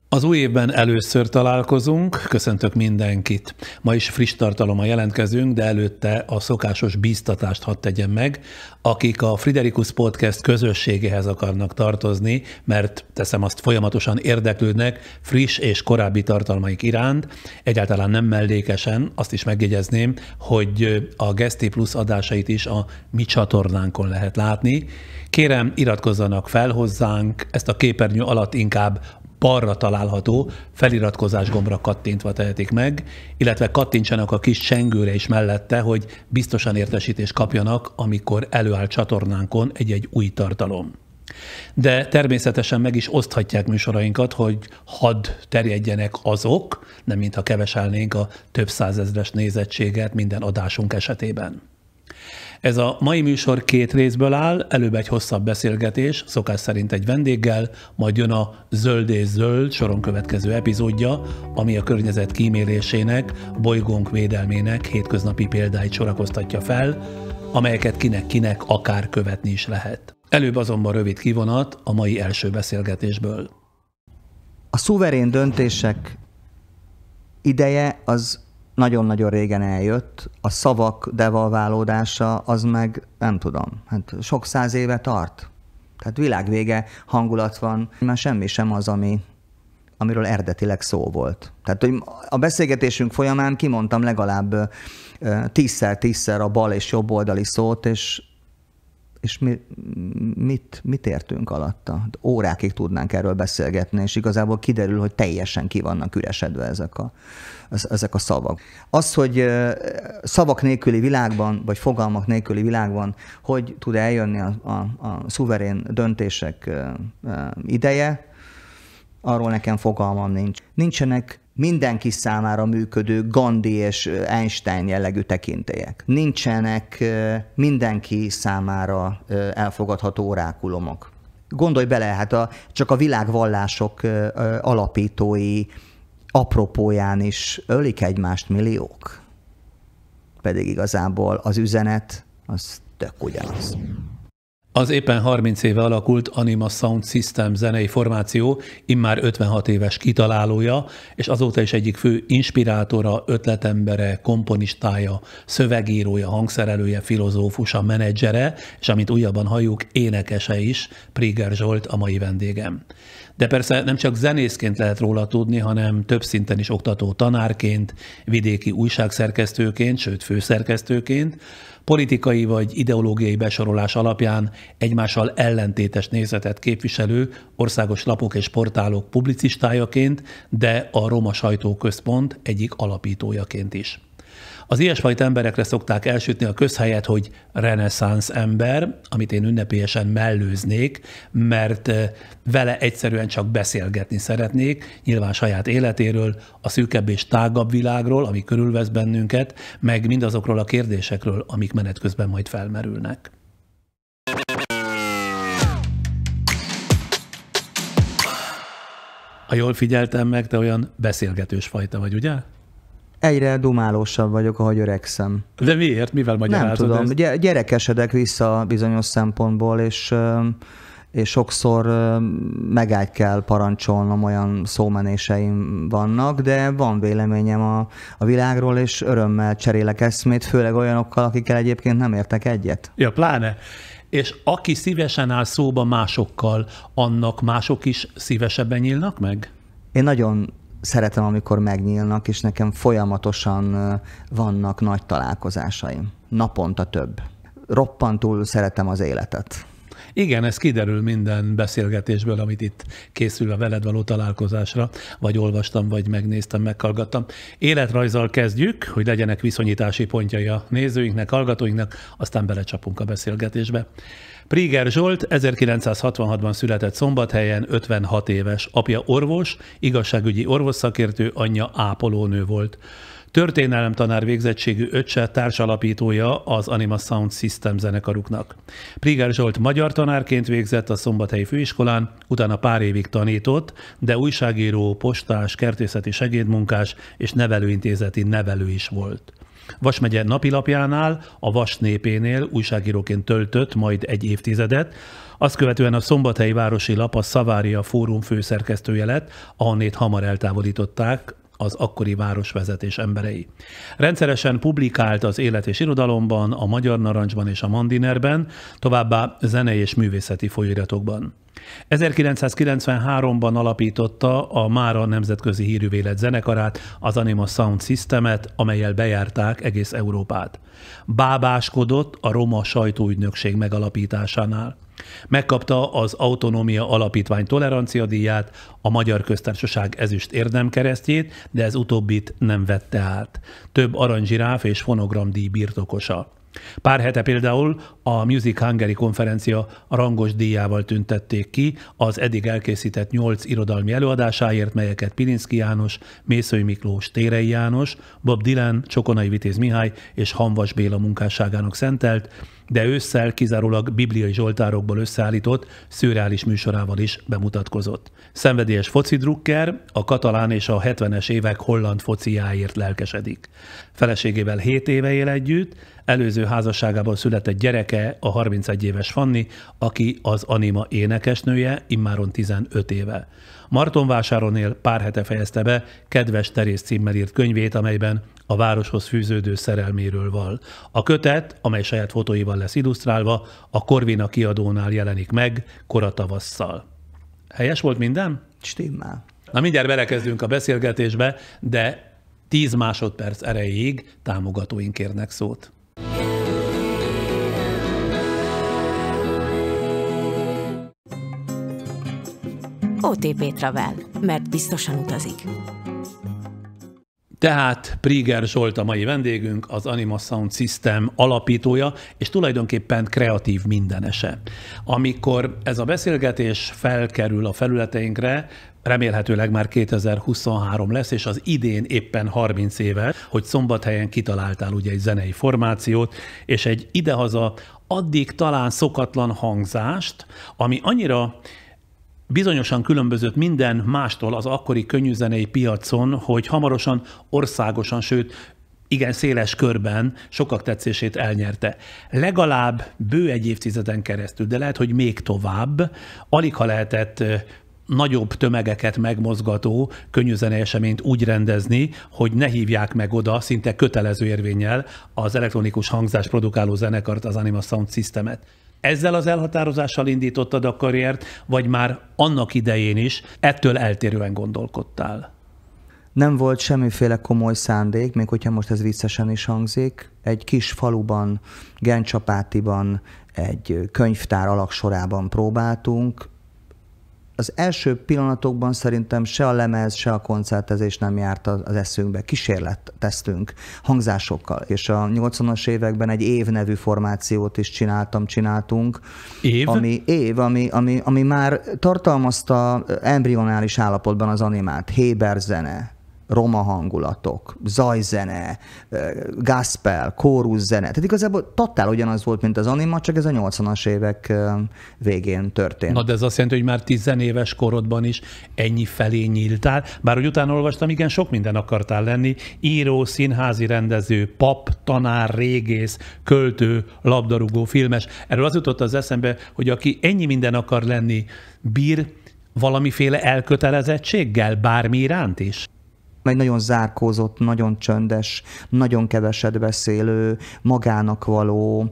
Az új évben először találkozunk, köszöntök mindenkit. Ma is friss tartalommal jelentkezünk, de előtte a szokásos bíztatást hadd tegyem meg, akik a Friderikus Podcast közösségéhez akarnak tartozni, mert teszem azt folyamatosan érdeklődnek friss és korábbi tartalmaik iránt, egyáltalán nem mellékesen, azt is megjegyezném, hogy a Geszti Plus adásait is a mi csatornánkon lehet látni. Kérem, iratkozzanak fel hozzánk, ezt a képernyő alatt inkább balra található feliratkozás gombra kattintva tehetik meg, illetve kattintsanak a kis csengőre is mellette, hogy biztosan értesítést kapjanak, amikor előáll csatornánkon egy-egy új tartalom. De természetesen meg is oszthatják műsorainkat, hogy hadd terjedjenek azok, nem mintha keveselnénk a több százezres nézettséget minden adásunk esetében. Ez a mai műsor 2 részből áll, előbb egy hosszabb beszélgetés, szokás szerint egy vendéggel, majd jön a Zöld és Zöld soron következő epizódja, ami a környezet kímélésének, bolygónk védelmének hétköznapi példáit sorakoztatja fel, amelyeket kinek-kinek akár követni is lehet. Előbb azonban rövid kivonat a mai első beszélgetésből. A szuverén döntések ideje az nagyon-nagyon régen eljött, a szavak devalválódása az meg nem tudom, hát sok száz éve tart. Tehát világvége hangulat van, már semmi sem az, amiről eredetileg szó volt. Tehát hogy a beszélgetésünk folyamán kimondtam legalább 10-szer a bal és jobb oldali szót, és mit értünk alatta? Órákig tudnánk erről beszélgetni, és igazából kiderül, hogy teljesen ki vannak üresedve ezek a szavak. Az, hogy szavak nélküli világban, vagy fogalmak nélküli világban, hogy tud eljönni a szuverén döntések ideje, arról nekem fogalmam nincs. Nincsenek mindenki számára működő Gandhi és Einstein jellegű tekintélyek. Nincsenek mindenki számára elfogadható orákulumok. Gondolj bele, hát csak a világvallások alapítói apropóján is ölik egymást milliók. Pedig igazából az üzenet az tök ugyanaz. Az éppen 30 éve alakult Anima Sound System zenei formáció immár 56 éves kitalálója, és azóta is egyik fő inspirátora, ötletembere, komponistája, szövegírója, hangszerelője, filozófusa, menedzsere, és amit újabban halljuk, énekese is, Priger Zsolt a mai vendégem. De persze nem csak zenészként lehet róla tudni, hanem több szinten is oktató tanárként, vidéki újságszerkesztőként, sőt főszerkesztőként, politikai vagy ideológiai besorolás alapján egymással ellentétes nézetet képviselő országos lapok és portálok publicistájaként, de a Roma Sajtóközpont egyik alapítójaként is. Az ilyesfajta emberekre szokták elsütni a közhelyet, hogy reneszánsz ember, amit én ünnepélyesen mellőznék, mert vele egyszerűen csak beszélgetni szeretnék, nyilván saját életéről, a szűkebb és tágabb világról, ami körülvesz bennünket, meg mindazokról a kérdésekről, amik menet közben majd felmerülnek. Ha jól figyeltem meg, te olyan beszélgetős fajta vagy, ugye? Egyre dumálósabb vagyok, ahogy öregszem. De miért? Mivel magyarázod? Nem tudom, gyerekesedek vissza bizonyos szempontból, és sokszor megállt kell parancsolnom, olyan szómenéseim vannak, de van véleményem a világról, és örömmel cserélek eszmét, főleg olyanokkal, akikkel egyébként nem értek egyet. Ja, pláne. És aki szívesen áll szóba másokkal, annak mások is szívesebben nyílnak meg? Én nagyon szeretem, amikor megnyílnak, és nekem folyamatosan vannak nagy találkozásaim. Naponta több. Roppantul szeretem az életet. Igen, ez kiderül minden beszélgetésből, amit itt készül a veled való találkozásra, vagy olvastam, vagy megnéztem, meghallgattam. Életrajzzal kezdjük, hogy legyenek viszonyítási pontjai a nézőinknek, hallgatóinknak, aztán belecsapunk a beszélgetésbe. Priger Zsolt 1966-ban született Szombathelyen, 56 éves. Apja orvos, igazságügyi orvosszakértő, anyja ápolónő volt. Történelemtanár végzettségű öccse, társalapítója az Anima Sound System zenekaruknak. Priger Zsolt magyar tanárként végzett a Szombathelyi Főiskolán, utána pár évig tanított, de újságíró, postás, kertészeti segédmunkás és nevelőintézeti nevelő is volt. Vas megye napilapjánál, a Vas népénél újságíróként töltött majd egy évtizedet, azt követően a Szombathelyi Városi Lap a Szavária Fórum főszerkesztője lett, ahonnét hamar eltávolították az akkori városvezetés emberei. Rendszeresen publikált az Élet és Irodalomban, a Magyar Narancsban és a Mandinerben, továbbá zenei és művészeti folyóiratokban. 1993-ban alapította a mára nemzetközi hírűvé lett zenekarát, az Anima Sound Systemet, amellyel bejárták egész Európát. Bábáskodott a Roma Sajtóügynökség megalapításánál. Megkapta az Autonómia Alapítvány toleranciadíját, a Magyar Köztársaság ezüst érdemkeresztjét, de ez utóbbit nem vette át. Több aranyzsiráf és fonogramdíj birtokosa. Pár hete például a Music Hungary konferencia rangos díjával tüntették ki az eddig elkészített 8 irodalmi előadásáért, melyeket Pilinszky János, Mészöly Miklós, Térei János, Bob Dylan, Csokonai Vitéz Mihály és Hamvas Béla munkásságának szentelt, de ősszel kizárólag bibliai zsoltárokból összeállított szürreális műsorával is bemutatkozott. Szenvedélyes focidrukker, a katalán és a 70-es évek holland fociáért lelkesedik. Feleségével 7 éve él együtt, előző házasságából született gyereke a 31 éves Fanni, aki az Anima énekesnője, immáron 15 éve. Martonvásáron él, pár hete fejezte be Kedves Terész címmel írt könyvét, amelyben a városhoz fűződő szerelméről val. A kötet, amely saját fotóival lesz illusztrálva, a Corvina kiadónál jelenik meg koratavasszal. Helyes volt minden? Stimmel. Na mindjárt belekezdünk a beszélgetésbe, de 10 másodperc erejéig támogatóink kérnek szót. OTP Travel, mert biztosan utazik. Tehát Priger Zsolt a mai vendégünk, az Anima Sound System alapítója, és tulajdonképpen kreatív mindenese. Amikor ez a beszélgetés felkerül a felületeinkre, remélhetőleg már 2023 lesz, és az idén éppen 30 éve, hogy Szombathelyen kitaláltál ugye egy zenei formációt, és egy idehaza addig talán szokatlan hangzást, ami annyira bizonyosan különbözött minden mástól az akkori könnyűzenei piacon, hogy hamarosan országosan, sőt, igen széles körben sokak tetszését elnyerte. Legalább bő egy évtizeden keresztül, de lehet, hogy még tovább, aligha lehetett nagyobb tömegeket megmozgató könnyűzenei eseményt úgy rendezni, hogy ne hívják meg oda szinte kötelező érvénnyel az elektronikus hangzás produkáló zenekart, az Anima Sound Systemet. Ezzel az elhatározással indítottad a karriert, vagy már annak idején is ettől eltérően gondolkodtál? Nem volt semmiféle komoly szándék, még hogyha most ez viccesen is hangzik. Egy kis faluban, Gencsapátiban, egy könyvtár alaksorában próbáltunk. Az első pillanatokban szerintem se a lemez, se a koncertezés nem járt az eszünkbe. Kísérletteztünk hangzásokkal, és a 80-as években egy Év nevű formációt is csináltunk. Év? Ami már tartalmazta embrionális állapotban az animát, Héber zene, roma hangulatok, zajzene, gospel, kóruszene. Tehát igazából totál ugyanaz volt, mint az Anima, csak ez a 80-as évek végén történt. Na, de ez azt jelenti, hogy már 10 éves korodban is ennyi felé nyíltál, bár hogy utána olvastam, igen, sok minden akartál lenni, író, színházi rendező, pap, tanár, régész, költő, labdarúgó, filmes. Erről az jutott az eszembe, hogy aki ennyi minden akar lenni, bír valamiféle elkötelezettséggel bármi iránt is? Egy nagyon zárkózott, nagyon csöndes, nagyon keveset beszélő, magának való,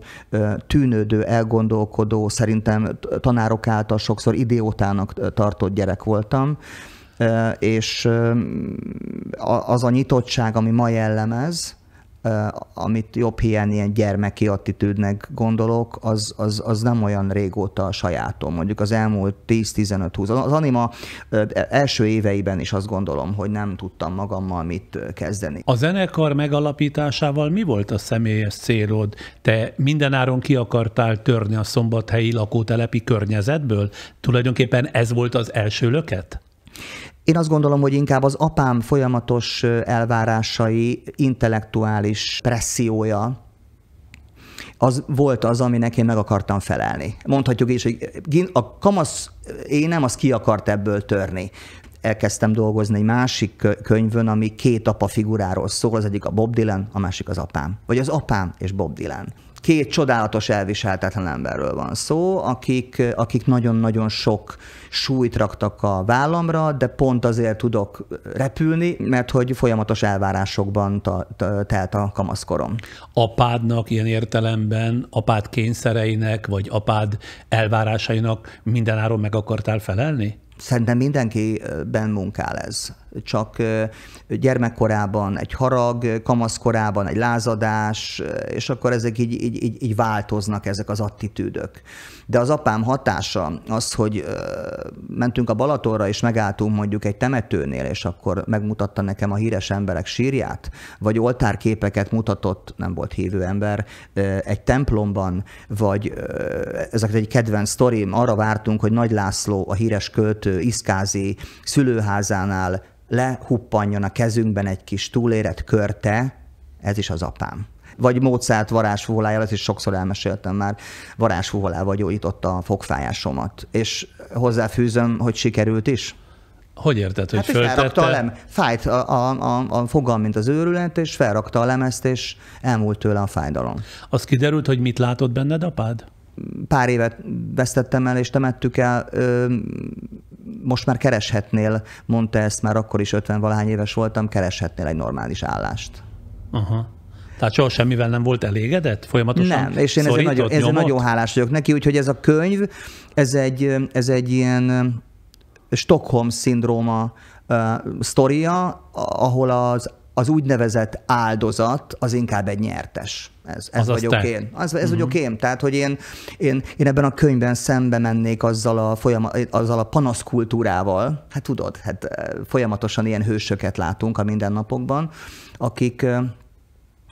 tűnődő, elgondolkodó, szerintem tanárok által sokszor idiótának tartott gyerek voltam, és az a nyitottság, ami ma jellemez, amit jobb hiány ilyen gyermeki attitűdnek gondolok, az nem olyan régóta a sajátom. Mondjuk az elmúlt 10-15-20. Az Anima első éveiben is azt gondolom, hogy nem tudtam magammal mit kezdeni. A zenekar megalapításával mi volt a személyes célod? Te mindenáron ki akartál törni a szombathelyi lakótelepi környezetből? Tulajdonképpen ez volt az első löket? Én azt gondolom, hogy inkább az apám folyamatos elvárásai, intellektuális pressziója, az volt az, aminek én meg akartam felelni. Mondhatjuk is, hogy a kamasz énem az ki akart ebből törni. elkezdtem dolgozni egy másik könyvön, ami 2 apa figuráról szól, az egyik a Bob Dylan, a másik az apám. Vagy az apám és Bob Dylan. 2 csodálatos, elviselhetetlen emberről van szó, akik nagyon-nagyon sok súlyt raktak a vállamra, de pont azért tudok repülni, mert hogy folyamatos elvárásokban telt a kamaszkorom. Apádnak ilyen értelemben, apád kényszereinek, vagy apád elvárásainak mindenáron meg akartál felelni? Szerintem mindenkiben munkál ez. Csak gyermekkorában egy harag, kamaszkorában egy lázadás, és akkor ezek így változnak, ezek az attitűdök. De az apám hatása az, hogy mentünk a Balatonra, és megálltunk mondjuk egy temetőnél, és akkor megmutatta nekem a híres emberek sírját, vagy oltárképeket mutatott, nem volt hívő ember, egy templomban, vagy ezek egy kedvenc sztorim, arra vártunk, hogy Nagy László, a híres költő Iszkázi szülőházánál lehuppanjon a kezünkben egy kis túlérett körte, ez is az apám. Vagy Mozart varázsfúvolájával, ezt is sokszor elmeséltem már, varázsfúvolával gyógyította a fogfájásomat. És hozzáfűzöm, hogy sikerült is. Hogy érted, hogy föltette? Fájt a fogam, mint az őrület, és felrakta a lemezt, és elmúlt tőle a fájdalom. Az kiderült, hogy mit látott benned apád? Pár évet vesztettem el, és temettük el. Most már kereshetnél, mondta ezt, már akkor is 50-valahány éves voltam, kereshetnél egy normális állást. Aha. Tehát soha semmivel nem volt elégedett? Folyamatosan nem, és én ezért nagyon hálás vagyok neki, úgyhogy ez a könyv, ez egy ilyen Stockholm-szindróma sztoria, ahol az úgynevezett áldozat az inkább egy nyertes. Ez vagyok én. Ez vagyok én. Tehát, hogy én ebben a könyvben szembe mennék azzal a panaszkultúrával. Hát tudod, folyamatosan ilyen hősöket látunk a mindennapokban,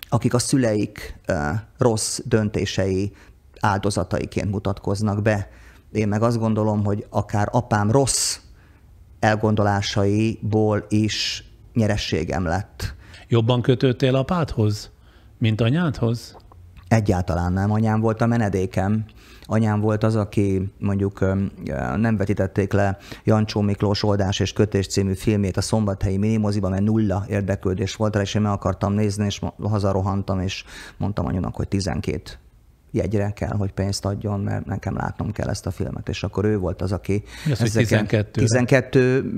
akik a szüleik rossz döntései áldozataiként mutatkoznak be. Én meg azt gondolom, hogy akár apám rossz elgondolásaiból is nyerességem lett. Jobban kötődtél apádhoz, mint anyádhoz? Egyáltalán nem. Anyám volt a menedékem. Anyám volt az, aki mondjuk nem vetítették le Jancsó Miklós Oldás és Kötés című filmét a szombathelyi minimoziban, mert 0 érdeklődés volt rá, és én meg akartam nézni, és hazarohantam, és mondtam anyunak, hogy 12 jegyre kell, hogy pénzt adjon, mert nekem látnom kell ezt a filmet. És akkor ő volt az, aki... Az, 12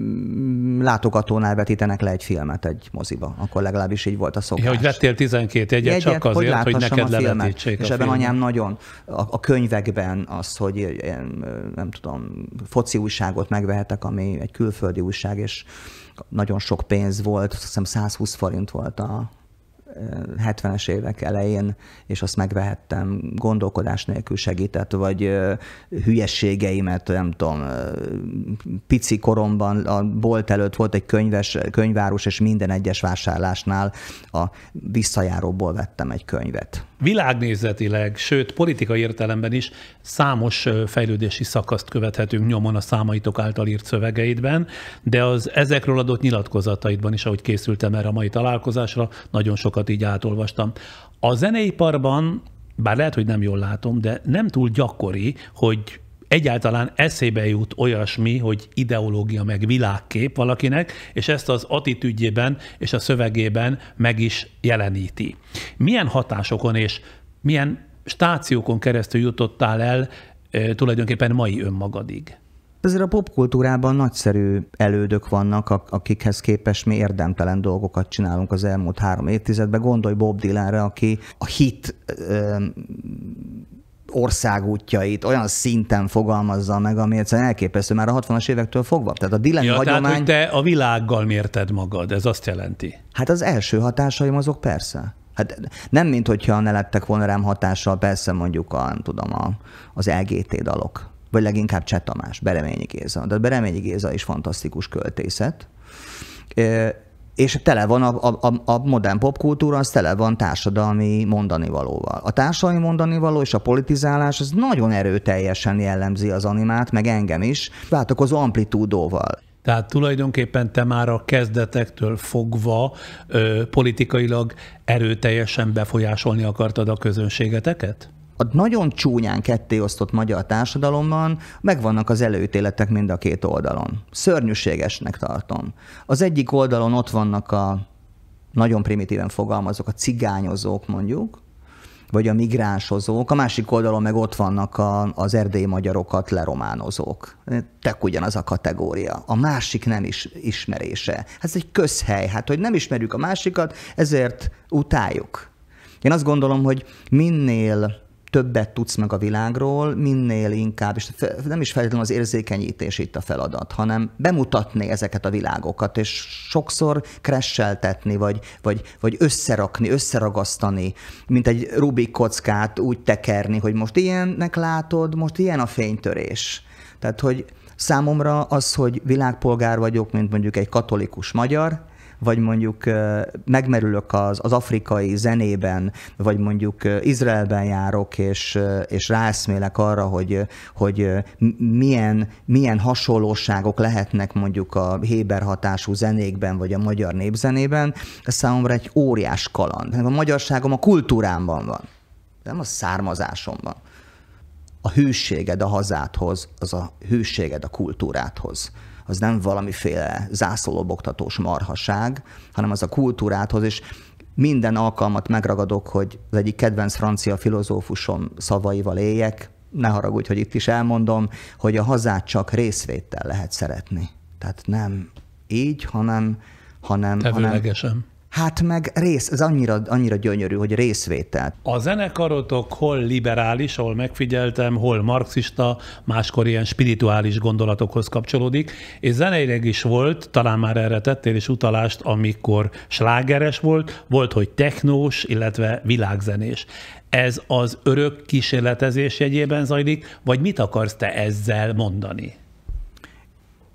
látogatónál vetítenek le egy filmet egy moziba. Akkor legalábbis így volt a szokás. Ja, hogy vettél 12 jegyet csak azért, hogy neked levetítsék és ebben anyám nagyon a könyvekben az, hogy nem tudom, foci újságot megvehetek, ami egy külföldi újság, és nagyon sok pénz volt, azt hiszem 120 forint volt a 70-es évek elején, és azt megvehettem, gondolkodás nélkül segített, vagy hülyességeimet, nem tudom, pici koromban a bolt előtt volt egy könyvárus, és minden egyes vásárlásnál a visszajáróból vettem egy könyvet. Világnézetileg, sőt politikai értelemben is számos fejlődési szakaszt követhetünk nyomon a számaitok által írt szövegeidben, de az ezekről adott nyilatkozataidban is, ahogy készültem erre a mai találkozásra, nagyon sokat így átolvastam. A zeneiparban, bár lehet, hogy nem jól látom, de nem túl gyakori, hogy egyáltalán eszébe jut olyasmi, hogy ideológia meg világkép valakinek, és ezt az attitűdjében és a szövegében meg is jeleníti. Milyen hatásokon és milyen stációkon keresztül jutottál el tulajdonképpen mai önmagadig? Ezért a popkultúrában nagyszerű elődök vannak, akikhez képest mi érdemtelen dolgokat csinálunk az elmúlt 3 évtizedben. Gondolj Bob Dylanre, aki a hit országútjait olyan szinten fogalmazza meg, ami egyszerűen elképesztő már a 60-as évektől fogva. Tehát a Dylan hagyomány... Tehát, hogy te a világgal mérted magad, ez azt jelenti? Hát az első hatásaim azok persze. Hát nem, mint hogyha ne lettek volna rám hatással, persze mondjuk az LGT dalok, vagy leginkább Cseh Tamás, Bereményi Géza. De Bereményi Géza is fantasztikus költészet. És tele van a modern popkultúra, az tele van társadalmi mondanivalóval. A társadalmi mondanivaló és a politizálás az nagyon erőteljesen jellemzi az animát, meg engem is, váltakozó amplitúdóval. Tehát tulajdonképpen te már a kezdetektől fogva politikailag erőteljesen befolyásolni akartad a közönségeteket? a nagyon csúnyán kettéosztott magyar társadalomban megvannak az előítéletek mind a két oldalon. Szörnyűségesnek tartom. Az egyik oldalon ott vannak a, nagyon primitíven fogalmazok, a cigányozók mondjuk, vagy a migránsozók, a másik oldalon meg ott vannak az erdélyi magyarokat lerománozók. Tek ugyanaz a kategória. A másik nem is ismerése. Ez egy közhely. Hát, hogy nem ismerjük a másikat, ezért utáljuk. Én azt gondolom, hogy minél többet tudsz meg a világról, minél inkább, és nem is feltétlenül az érzékenyítés itt a feladat, hanem bemutatni ezeket a világokat, és sokszor crash-eltetni, vagy összerakni, összeragasztani, mint egy Rubik kockát úgy tekerni, hogy most ilyennek látod, most ilyen a fénytörés. Tehát, hogy számomra az, hogy világpolgár vagyok, mint mondjuk egy katolikus magyar, vagy mondjuk megmerülök az afrikai zenében, vagy mondjuk Izraelben járok, és ráeszmélek arra, hogy milyen hasonlóságok lehetnek mondjuk a héber hatású zenékben, vagy a magyar népzenében, ez számomra egy óriás kaland. A magyarságom a kultúrámban van, nem a származásomban. A hűséged a hazádhoz, az a hűséged a kultúrádhoz. Az nem valamiféle zászlólobogtatós marhaság, hanem az a kultúráthoz, és minden alkalmat megragadok, hogy az egyik kedvenc francia filozófusom szavaival éljek, ne haragudj, hogy itt is elmondom, hogy a hazát csak részvéttel lehet szeretni. Tehát nem így, hanem Tevőlegesen. Hát meg ez annyira gyönyörű, hogy részvétel. A zenekarotok hol liberális, ahol megfigyeltem, hol marxista, máskor ilyen spirituális gondolatokhoz kapcsolódik, és zeneileg is volt, talán már erre tettél is utalást, amikor slágeres volt, hogy technós, illetve világzenés. Ez az örök kísérletezés jegyében zajlik, vagy mit akarsz te ezzel mondani?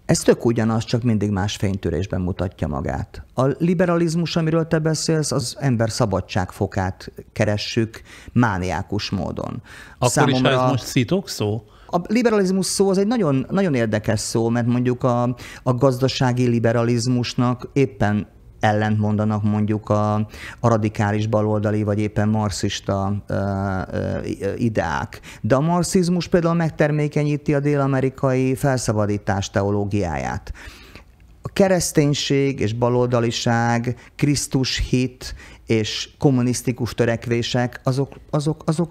Ez tök ugyanaz, csak mindig más fénytörésben mutatja magát. A liberalizmus, amiről te beszélsz, az ember szabadságfokát keressük mániákus módon. Akkor számomra is ez most szitokszó? A liberalizmus szó az egy nagyon, nagyon érdekes szó, mert mondjuk a gazdasági liberalizmusnak éppen ellent mondanak mondjuk a radikális baloldali, vagy éppen marxista ideák. De a marxizmus például megtermékenyíti a dél-amerikai felszabadítás teológiáját. A kereszténység és baloldaliság, Krisztus hit és kommunisztikus törekvések,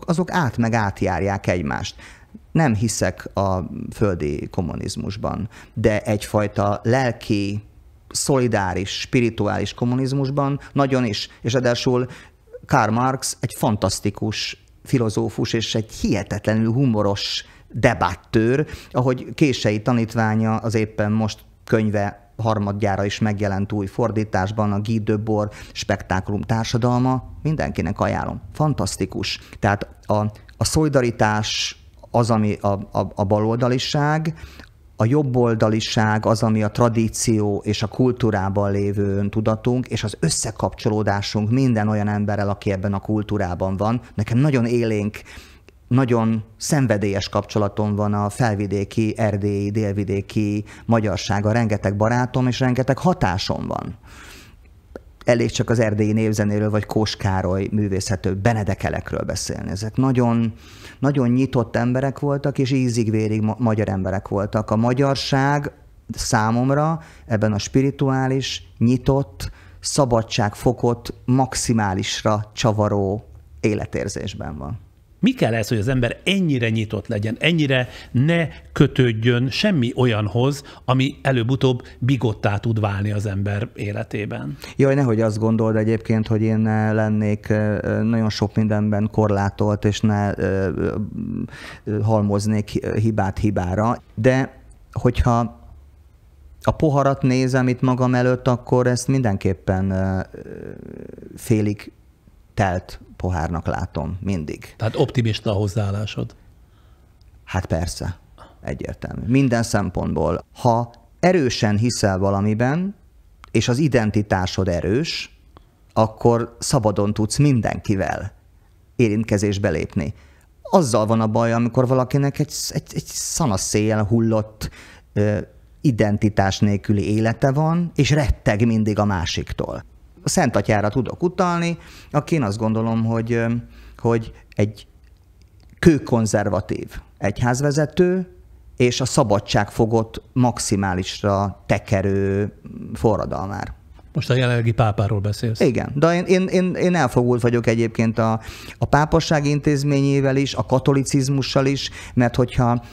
azok átjárják egymást. Nem hiszek a földi kommunizmusban, de egyfajta lelki, szolidáris, spirituális kommunizmusban nagyon is. És ráadásul Karl Marx egy fantasztikus filozófus és egy hihetetlenül humoros debattőr, ahogy kései tanítványa az éppen most könyve harmadjára is megjelent új fordításban, a Guy Debord Spektákulum társadalma, mindenkinek ajánlom. Fantasztikus. Tehát a szolidaritás az, ami a baloldaliság, a jobboldaliság az, ami a tradíció és a kultúrában lévő öntudatunk, és az összekapcsolódásunk minden olyan emberrel, aki ebben a kultúrában van. Nekem nagyon élénk, nagyon szenvedélyes kapcsolatom van a felvidéki, erdélyi, délvidéki magyarsággal. Rengeteg barátom és rengeteg hatásom van. Elég csak az erdélyi népzenéről, vagy Kós Károly művészetről, Benedekelekről beszélni. Ezek nagyon, nagyon nyitott emberek voltak, és ízig-vérig magyar emberek voltak. A magyarság számomra ebben a spirituális, nyitott, szabadságfokot maximálisra csavaró életérzésben van. Mi kell ez, hogy az ember ennyire nyitott legyen, ennyire ne kötődjön semmi olyanhoz, ami előbb-utóbb bigottá tud válni az ember életében? Jaj, nehogy azt gondold egyébként, hogy én lennék nagyon sok mindenben korlátolt, és ne halmoznék hibát hibára, de hogyha a poharat nézem itt magam előtt, akkor ezt mindenképpen félig telt pohárnak látom mindig. Tehát optimista a hozzáállásod? Hát persze, egyértelmű. Minden szempontból. Ha erősen hiszel valamiben, és az identitásod erős, akkor szabadon tudsz mindenkivel érintkezésbe lépni. Azzal van a baj, amikor valakinek egy szanaszéjjel hullott identitás nélküli élete van, és retteg mindig a másiktól. A Szent Atyára tudok utalni, aki én azt gondolom, hogy egy kőkonzervatív egyházvezető, és a szabadságfogot maximálisra tekerő forradalmár. Most a jelenlegi pápáról beszélsz. Igen, de én elfogult vagyok egyébként a pápasság intézményével is, a katolicizmussal is, mert hogyha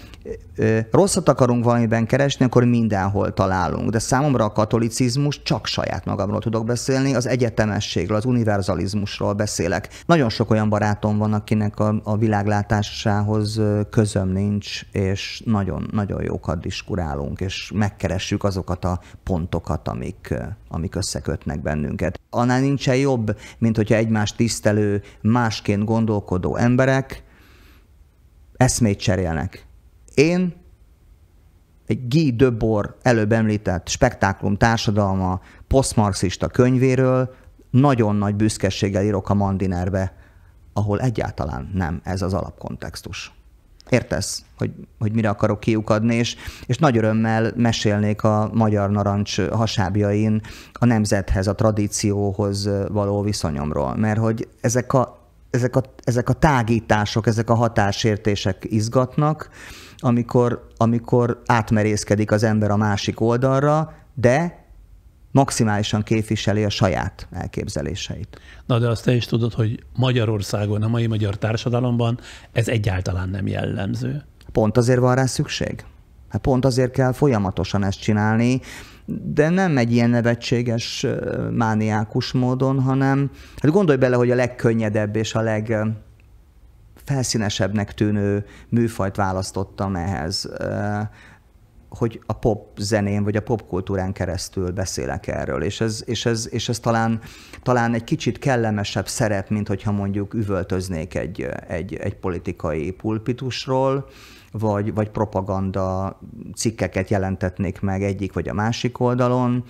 rosszat akarunk valamiben keresni, akkor mindenhol találunk. De számomra a katolicizmus, csak saját magamról tudok beszélni, az egyetemességről, az univerzalizmusról beszélek. Nagyon sok olyan barátom van, akinek a világlátásához közöm nincs, és nagyon jókat diskurálunk, és megkeressük azokat a pontokat, amik összekötnek bennünket. Annál nincsen jobb, mint hogyha egymást tisztelő, másként gondolkodó emberek eszmét cserélnek. Én egy Guy Debord előbb említett Spektáklum társadalma posztmarxista könyvéről nagyon nagy büszkeséggel írok a Mandinerbe, ahol egyáltalán nem ez az alapkontextus. Értesz, hogy mire akarok kiukadni, és nagy örömmel mesélnék a Magyar Narancs hasábjain a nemzethez, a tradícióhoz való viszonyomról, mert hogy ezek a tágítások, ezek a hatásértések izgatnak, amikor átmerészkedik az ember a másik oldalra, de maximálisan képviseli a saját elképzeléseit. Na, de azt te is tudod, hogy Magyarországon, a mai magyar társadalomban ez egyáltalán nem jellemző. Pont azért van rá szükség. Hát pont azért kell folyamatosan ezt csinálni, de nem egy ilyen nevetséges, mániákus módon, hanem hát gondolj bele, hogy a legkönnyedebb és a legfelszínesebbnek tűnő műfajt választottam ehhez, hogy a pop zenén vagy a popkultúrán keresztül beszélek erről, és ez talán egy kicsit kellemesebb szerep, mint hogyha mondjuk üvöltöznék egy politikai pulpitusról, vagy propaganda cikkeket jelentetnék meg egyik vagy a másik oldalon,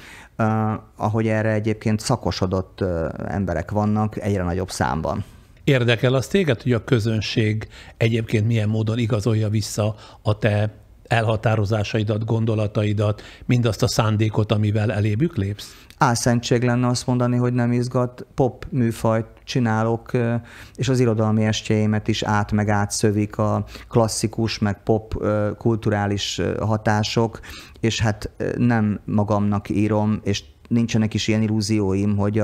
ahogy erre egyébként szakosodott emberek vannak egyre nagyobb számban. Érdekel az téged, hogy a közönség egyébként milyen módon igazolja vissza a te elhatározásaidat, gondolataidat, mindazt a szándékot, amivel elébük lépsz? Álszentség lenne azt mondani, hogy nem izgat. Pop műfajt csinálok, és az irodalmi estjeimet is meg átszövik a klasszikus, meg pop kulturális hatások, és hát nem magamnak írom, és nincsenek is ilyen illúzióim, hogy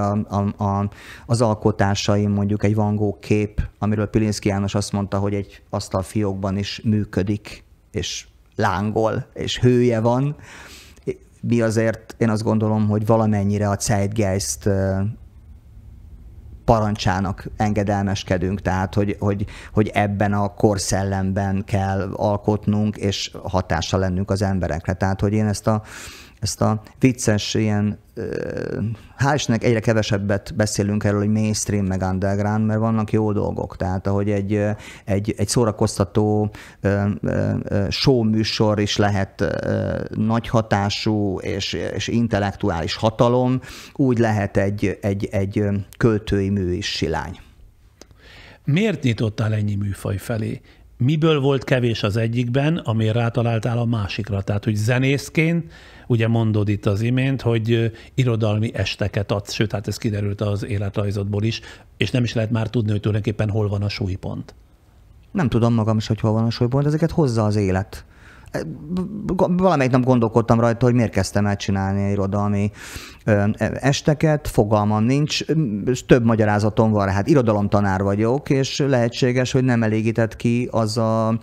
az alkotásaim, mondjuk egy Van Gogh kép, amiről Pilinszky János azt mondta, hogy egy asztalfiókban is működik, és lángol, és hője van. Mi azért, én azt gondolom, hogy valamennyire a Zeitgeist parancsának engedelmeskedünk, tehát hogy ebben a korszellemben kell alkotnunk, és hatással lennünk az emberekre. Tehát, hogy én ezt a vicces ilyen, hál' Istennek egyre kevesebbet beszélünk erről, hogy mainstream meg underground, mert vannak jó dolgok. Tehát ahogy egy szórakoztató show műsor is lehet nagy hatású és intellektuális hatalom, úgy lehet egy költői mű is silány. Miért nyitottál ennyi műfaj felé? Miből volt kevés az egyikben, amire rátaláltál a másikra? Tehát, hogy zenészként, ugye mondod itt az imént, hogy irodalmi esteket adsz, sőt, hát ez kiderült az életrajzodból is, és nem is lehet már tudni, hogy tulajdonképpen hol van a súlypont. Nem tudom magam is, hogy hol van a súlypont, ezeket hozza az élet. Valamelyik nap gondolkodtam rajta, hogy miért kezdtem el csinálni irodalmi esteket, fogalmam nincs, több magyarázatom van, hát irodalomtanár vagyok, és lehetséges, hogy nem elégített ki az a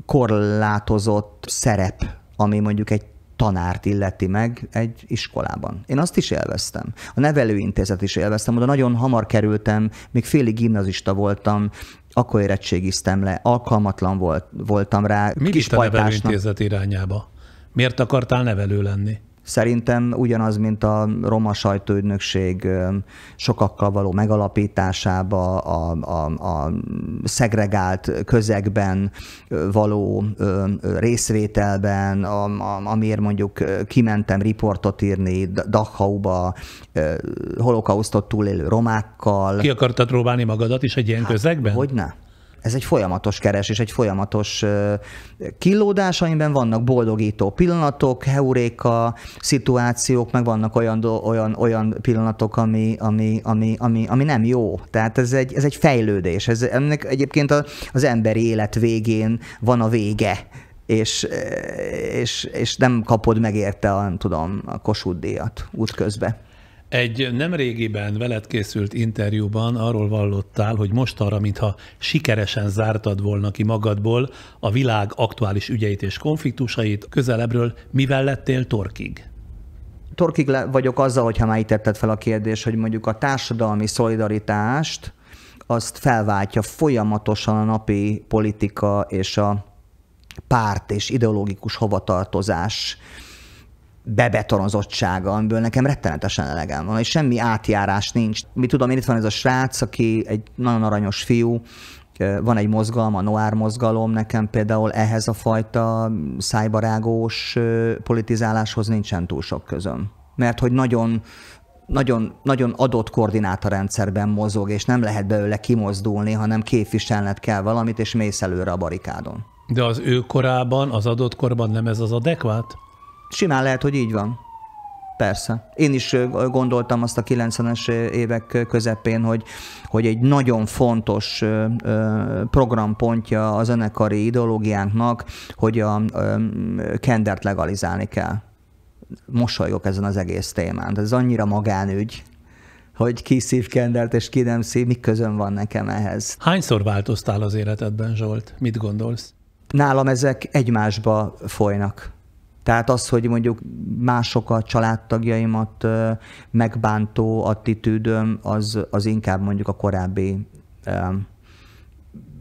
korlátozott szerep, ami mondjuk egy tanárt illeti meg egy iskolában. Én azt is élveztem. A nevelőintézet is élveztem, oda nagyon hamar kerültem, még félig gimnazista voltam, akkor érettségiztem le, alkalmatlan voltam rá. Mi vitt a nevelőintézet irányába? Miért akartál nevelő lenni? Szerintem ugyanaz, mint a roma sajtóügynökség sokakkal való megalapításába, a szegregált közegben való részvételben, amiért mondjuk kimentem riportot írni Dachauba, holokausztot túlélő romákkal. Ki akartad próbálni magadat is egy ilyen közegben? Hogyne? Ez egy folyamatos keresés, egy folyamatos killódás, amiben vannak boldogító pillanatok, heuréka szituációk, meg vannak olyan pillanatok, ami nem jó. Tehát ez egy fejlődés. Ennek egyébként az emberi élet végén van a vége, és nem kapod meg érte a Kossuth díjat útközben. Egy nemrégiben veled készült interjúban arról vallottál, hogy mostanra, mintha sikeresen zártad volna ki magadból a világ aktuális ügyeit és konfliktusait, közelebbről mivel lettél torkig? Torkig vagyok azzal, hogyha már itt tetted fel a kérdést, hogy mondjuk a társadalmi szolidaritást azt felváltja folyamatosan a napi politika és a párt és ideológikus hovatartozás bebetonozottsága, amiből nekem rettenetesen elegem van, és semmi átjárás nincs. Mit tudom én, itt van ez a srác, aki egy nagyon aranyos fiú, van egy mozgalom, a Noir mozgalom, nekem például ehhez a fajta szájbarágós politizáláshoz nincsen túl sok közöm. Mert hogy nagyon adott koordinátorrendszerben mozog, és nem lehet belőle kimozdulni, hanem képviselned kell valamit, és mész előre a barikádon. De az ő korában, az adott korban nem ez az adekvát? Simán lehet, hogy így van. Persze. Én is gondoltam azt a 90-es évek közepén, hogy egy nagyon fontos programpontja a zenekari ideológiánknak, hogy a kendert legalizálni kell. Mosolygok ezen az egész témán. Ez annyira magánügy, hogy ki szív kendert és ki nem szív, mi közön van nekem ehhez. Hányszor változtál az életedben, Zsolt? Mit gondolsz? Nálam ezek egymásba folynak. Tehát az, hogy mondjuk mások a családtagjaimat megbántó attitűdöm, az inkább mondjuk a korábbi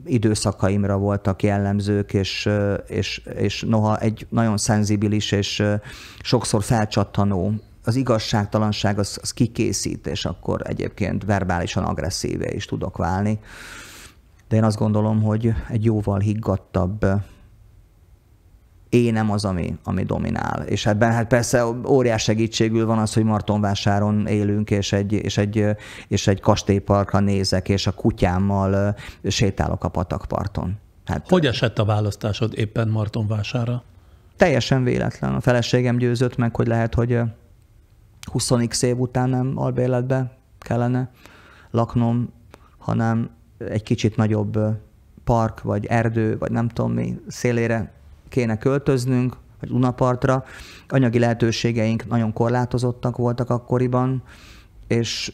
időszakaimra voltak jellemzők, és noha egy nagyon szenzibilis és sokszor felcsattanó, az igazságtalanság az kikészít, és akkor egyébként verbálisan agresszívé is tudok válni. De én azt gondolom, hogy egy jóval higgadtabb énem az, ami dominál. És ebben hát persze óriás segítségül van az, hogy Martonvásáron élünk, és egy kastélyparkra nézek, és a kutyámmal sétálok a patakparton. Hát, hogy esett a választásod éppen Martonvásárra? Teljesen véletlen. A feleségem győzött meg, hogy lehet, hogy 20x év után nem albérletbe kellene laknom, hanem egy kicsit nagyobb park, vagy erdő, vagy nem tudom mi szélére kéne költöznünk, vagy Dunapartra. Anyagi lehetőségeink nagyon korlátozottak voltak akkoriban, és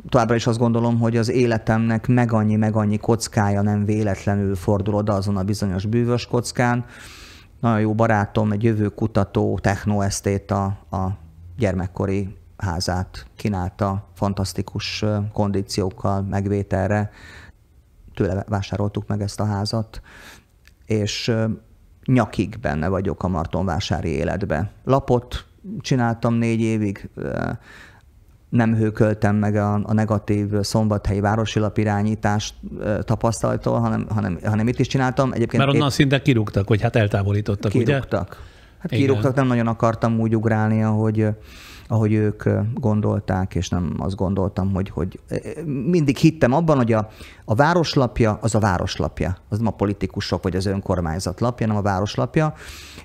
továbbra is azt gondolom, hogy az életemnek meg annyi kockája nem véletlenül fordul oda azon a bizonyos bűvös kockán. Nagyon jó barátom, egy jövőkutató, technoesztéta a gyermekkori házát kínálta fantasztikus kondíciókkal, megvételre. Tőle vásároltuk meg ezt a házat, és nyakig benne vagyok a martonvásári életbe. Lapot csináltam 4 évig, nem hőköltem meg a negatív szombathelyi városi lapirányítás tapasztalattól, hanem itt is csináltam. Egyébként mert onnan szinte kirúgtak, hogy hát eltávolítottak, kirúgtak. Ugye? Hát kirúgtak, nem nagyon akartam úgy ugrálni, ahogy ők gondolták, és nem azt gondoltam, hogy mindig hittem abban, hogy a városlapja az a városlapja. Az nem a politikusok vagy az önkormányzat lapja, hanem a városlapja.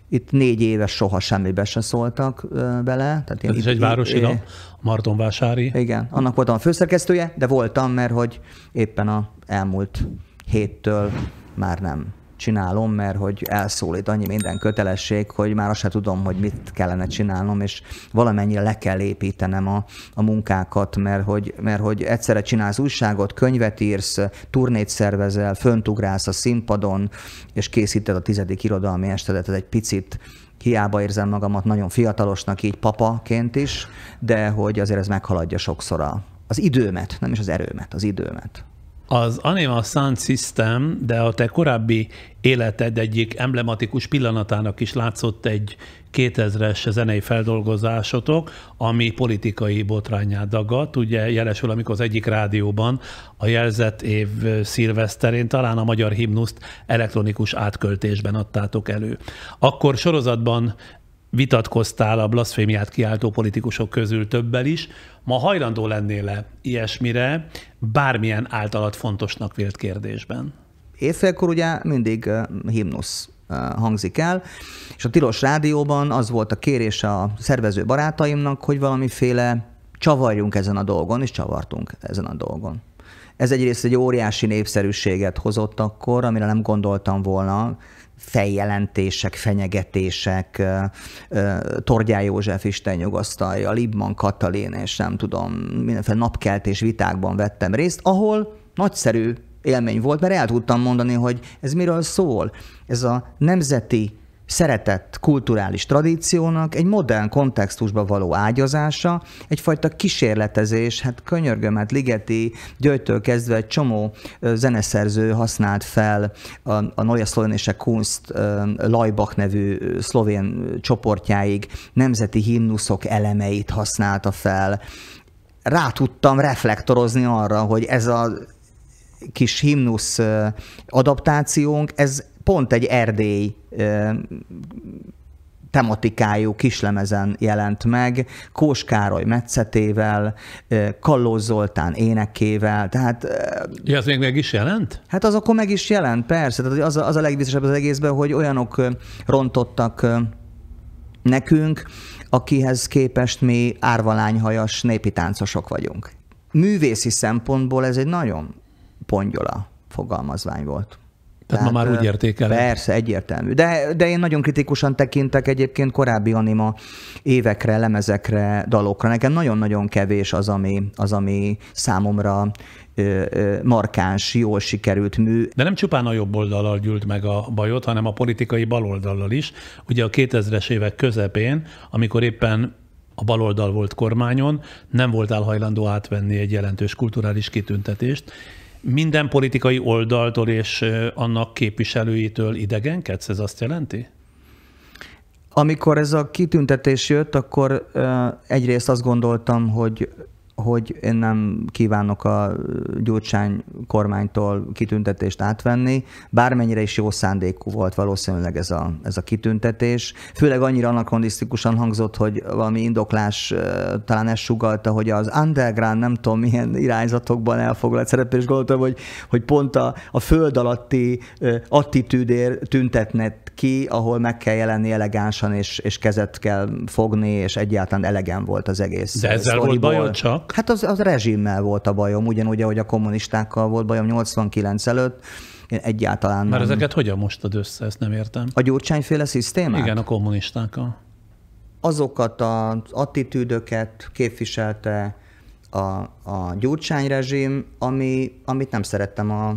Itt 4 éves soha semmibe se szóltak bele. Tehát ez is egy városi lap, Martonvásári. Igen, annak voltam a főszerkesztője, de voltam, mert hogy éppen az elmúlt héttől már nem csinálom, mert hogy elszólít annyi minden kötelesség, hogy már azt sem tudom, hogy mit kellene csinálnom, és valamennyire le kell építenem a munkákat, mert hogy egyszerre csinálsz újságot, könyvet írsz, turnét szervezel, föntugrálsz a színpadon, és készíted a 10. irodalmi estedet, ez egy picit hiába érzem magamat nagyon fiatalosnak, így papaként is, de hogy azért ez meghaladja sokszor az időmet, nem is az erőmet, az időmet. Az Anima Sound System, de a te korábbi életed egyik emblematikus pillanatának is látszott egy 2000-es zenei feldolgozásotok, ami politikai botránnyá dagadt. Ugye jelesül, amikor az egyik rádióban a jelzett év szilveszterén talán a magyar himnuszt elektronikus átköltésben adtátok elő. Akkor sorozatban vitatkoztál a blaszfémiát kiáltó politikusok közül többel is. Ma hajlandó lennél-e ilyesmire bármilyen általad fontosnak vélt kérdésben? éjfélkor ugye mindig himnusz hangzik el, és a Tilos Rádióban az volt a kérés a szervező barátaimnak, hogy valamiféle csavarjunk ezen a dolgon, és csavartunk ezen a dolgon. Ez egyrészt egy óriási népszerűséget hozott akkor, amire nem gondoltam volna, feljelentések, fenyegetések, Tordján József Isten nyugasztalja, Libman Katalin, és nem tudom, mindenféle napkeltés vitákban vettem részt, ahol nagyszerű élmény volt, mert el tudtam mondani, hogy ez miről szól. Ez a nemzeti szeretett kulturális tradíciónak egy modern kontextusba való ágyazása, egyfajta kísérletezés, hát könyörgöm, hát Ligeti Györgytől kezdve egy csomó zeneszerző használt fel a Neue Slowenische Kunst Laibach nevű szlovén csoportjáig nemzeti himnuszok elemeit használta fel. Rá tudtam reflektorozni arra, hogy ez a kis himnusz adaptációnk, ez pont egy erdély tematikájú kislemezen jelent meg, Kós Károly metszetével, Kallós Zoltán énekével, tehát... Ja, az még meg is jelent? Hát az akkor meg is jelent, persze. Tehát az a legviccesebb az egészben, hogy olyanok rontottak nekünk, akihez képest mi árvalányhajas népi táncosok vagyunk. Művészi szempontból ez egy nagyon pongyola fogalmazvány volt. Tehát ma már úgy értékeled. Persze, egyértelmű. De én nagyon kritikusan tekintek egyébként korábbi anima évekre, lemezekre, dalokra. Nekem nagyon-nagyon kevés az, ami számomra markáns, jól sikerült mű. De nem csupán a jobb oldallal gyűlt meg a bajot, hanem a politikai baloldallal is. Ugye a 2000-es évek közepén, amikor éppen a baloldal volt kormányon, nem voltál hajlandó átvenni egy jelentős kulturális kitüntetést. Minden politikai oldaltól és annak képviselőitől idegenkedsz, ez azt jelenti? Amikor ez a kitüntetés jött, akkor egyrészt azt gondoltam, hogy én nem kívánok a Gyurcsány kormánytól kitüntetést átvenni, bármennyire is jó szándékú volt valószínűleg ez a kitüntetés. Főleg annyira anakronisztikusan hangzott, hogy valami indoklás talán ezt sugallta, hogy az underground nem tudom milyen irányzatokban elfoglalt szerepel, és gondoltam, hogy pont a föld alatti attitűdért tüntetnek ki, ahol meg kell jelenni elegánsan, és kezet kell fogni, és egyáltalán elegen volt az egész. De ezzel volt bajod csak? Hát az rezsimmel volt a bajom, ugyanúgy, ahogy a kommunistákkal volt bajom 89 előtt. Én egyáltalán Mert ezeket hogyan mostad össze, ezt nem értem. A Gyurcsányféle szisztémát? Igen, a kommunistákkal. Azokat az attitűdöket képviselte a Gyurcsány rezsim, amit nem szerettem a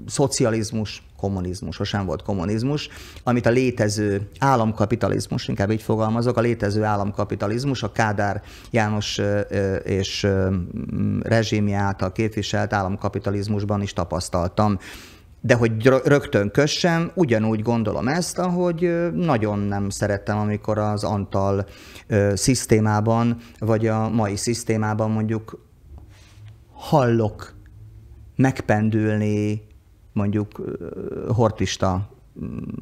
szocializmus, kommunizmus, sosem volt kommunizmus, amit a létező államkapitalizmus, inkább így fogalmazok, a létező államkapitalizmus, a Kádár János és rezsimje által képviselt államkapitalizmusban is tapasztaltam. De hogy rögtön kössem, ugyanúgy gondolom ezt, ahogy nagyon nem szerettem, amikor az Antal szisztémában, vagy a mai szisztémában mondjuk hallok megpendülni mondjuk hortista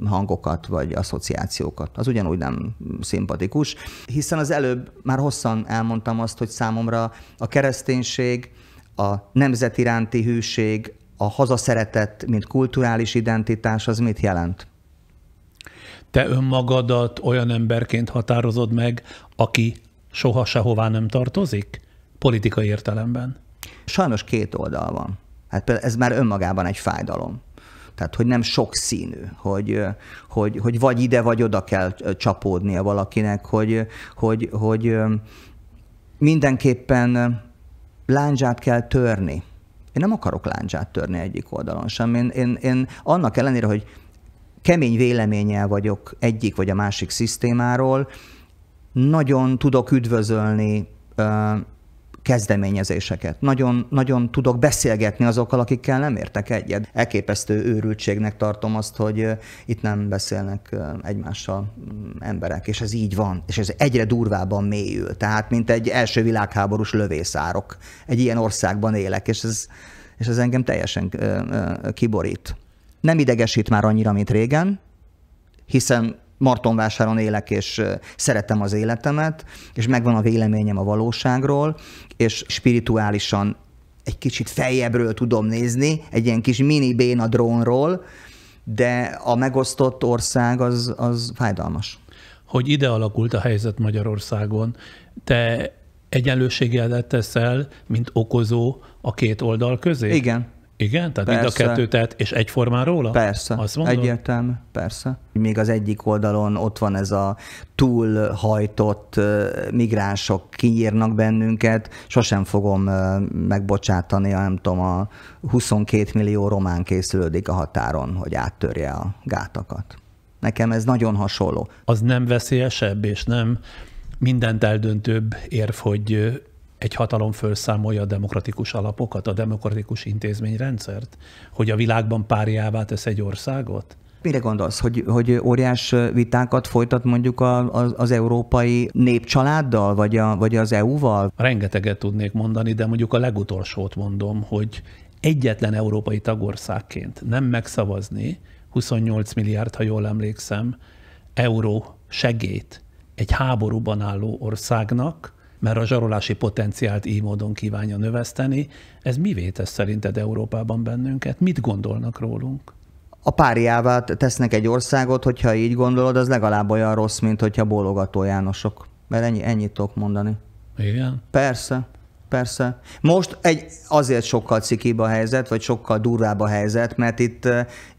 hangokat vagy asszociációkat. Az ugyanúgy nem szimpatikus, hiszen az előbb már hosszan elmondtam azt, hogy számomra a kereszténység, a nemzet iránti hűség, a hazaszeretet, mint kulturális identitás, az mit jelent? Te önmagadat olyan emberként határozod meg, aki soha sehová nem tartozik? Politikai értelemben. Sajnos két oldal van. Hát ez már önmagában egy fájdalom. Tehát, hogy nem sokszínű, hogy vagy ide, vagy oda kell csapódnia valakinek, hogy mindenképpen lándzsát kell törni. Én nem akarok lándzsát törni egyik oldalon sem. Én annak ellenére, hogy kemény véleménnyel vagyok egyik vagy a másik szisztémáról, nagyon tudok üdvözölni kezdeményezéseket. Nagyon, nagyon tudok beszélgetni azokkal, akikkel nem értek egyet. Elképesztő őrültségnek tartom azt, hogy itt nem beszélnek egymással emberek, és ez így van, és ez egyre durvábban mélyül. Tehát, mint egy első világháborús lövészárok. Egy ilyen országban élek, és ez engem teljesen kiborít. Nem idegesít már annyira, mint régen, hiszen Martonvásáron élek, és szeretem az életemet, és megvan a véleményem a valóságról, és spirituálisan egy kicsit feljebbről tudom nézni, egy ilyen kis mini béna drónról, de a megosztott ország az fájdalmas. Hogy ide alakult a helyzet Magyarországon, te egyenlőséggel teszel, mint okozó a két oldal közé? Igen. Igen? Tehát persze. mind a kettő tett, és egyformán róla? Persze, egyértelmű, persze. Még az egyik oldalon ott van ez a túlhajtott migránsok kinyírnak bennünket, sosem fogom megbocsátani, nem tudom, a 22 millió román készülődik a határon, hogy áttörje a gátakat. Nekem ez nagyon hasonló. Az nem veszélyesebb, és nem mindent eldöntőbb érv, hogy egy hatalom felszámolja a demokratikus alapokat, a demokratikus intézményrendszert? Hogy a világban páriává tesz egy országot? Mire gondolsz, hogy óriás vitákat folytat mondjuk az európai népcsaláddal, vagy az EU-val? Rengeteget tudnék mondani, de mondjuk a legutolsót mondom, hogy egyetlen európai tagországként nem megszavazni 28 milliárd, ha jól emlékszem, euró segélyt egy háborúban álló országnak, mert a zsarolási potenciált így módon kívánja növeszteni. Ez mivé tesz szerinted Európában bennünket? Mit gondolnak rólunk? A páriává tesznek egy országot, hogyha így gondolod, az legalább olyan rossz, mint hogyha bólogató Jánosok. Mert ennyit tudok mondani. Igen? Persze. Most azért sokkal cikibb a helyzet, vagy sokkal durvább a helyzet, mert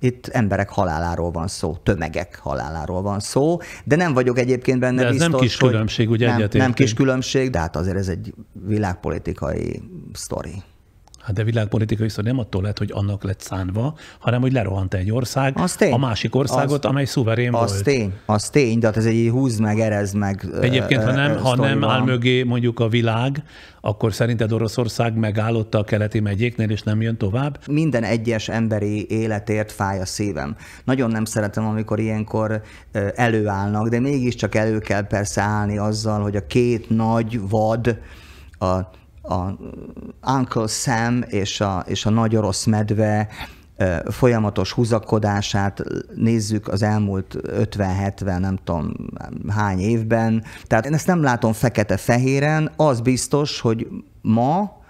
itt emberek haláláról van szó, tömegek haláláról van szó, de nem vagyok egyébként benne de ez biztos, nem kis különbség, ugye egyetértünk. Nem kis különbség, de hát azért ez egy világpolitikai sztori. Hát de világpolitikai szó nem attól lett, hogy annak lett szánva, hanem hogy lerohant egy ország a másik országot, amely szuverén volt. Az tény, de hát ez egy húzd meg, erezd meg. Egyébként, ha nem áll mögé mondjuk a világ, akkor szerinted Oroszország megállott a keleti megyéknél, és nem jön tovább? Minden egyes emberi életért fáj a szívem. Nagyon nem szeretem, amikor ilyenkor előállnak, de mégiscsak elő kell persze állni azzal, hogy a két nagy vad, a Uncle Sam és a nagy orosz medve folyamatos húzakodását nézzük az elmúlt 50-70, nem tudom hány évben. Tehát én ezt nem látom fekete-fehéren. Az biztos, hogy ma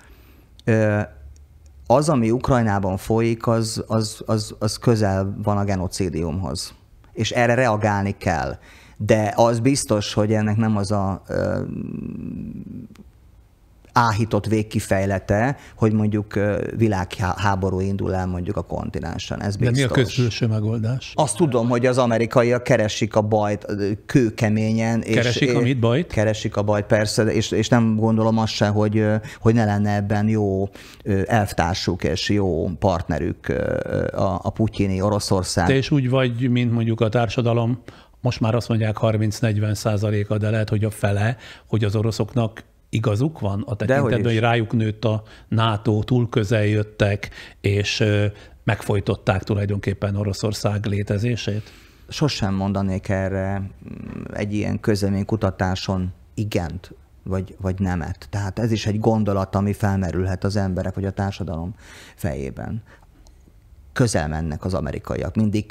az, ami Ukrajnában folyik, az közel van a genocidiumhoz. És erre reagálni kell. De az biztos, hogy ennek nem az a áhított végkifejlete, hogy mondjuk világháború indul el mondjuk a kontinensen. Ez biztos. De mi a közbülső megoldás? Azt tudom, hogy az amerikaiak keresik a bajt kőkeményen. Keresik a mit bajt? Keresik a bajt, persze, és nem gondolom azt se, hogy ne lenne ebben jó elvtársuk és jó partnerük a putyini Oroszország. Te is úgy vagy, mint mondjuk a társadalom, most már azt mondják 30-40%-a, de lehet, hogy a fele, hogy az oroszoknak igazuk van a tekintetben, hogy rájuk nőtt a NATO, túl közel jöttek, és megfojtották tulajdonképpen Oroszország létezését? Sosem mondanék erre egy ilyen közleménykutatáson igent, vagy nemet. Tehát ez is egy gondolat, ami felmerülhet az emberek, vagy a társadalom fejében. Közel mennek az amerikaiak, mindig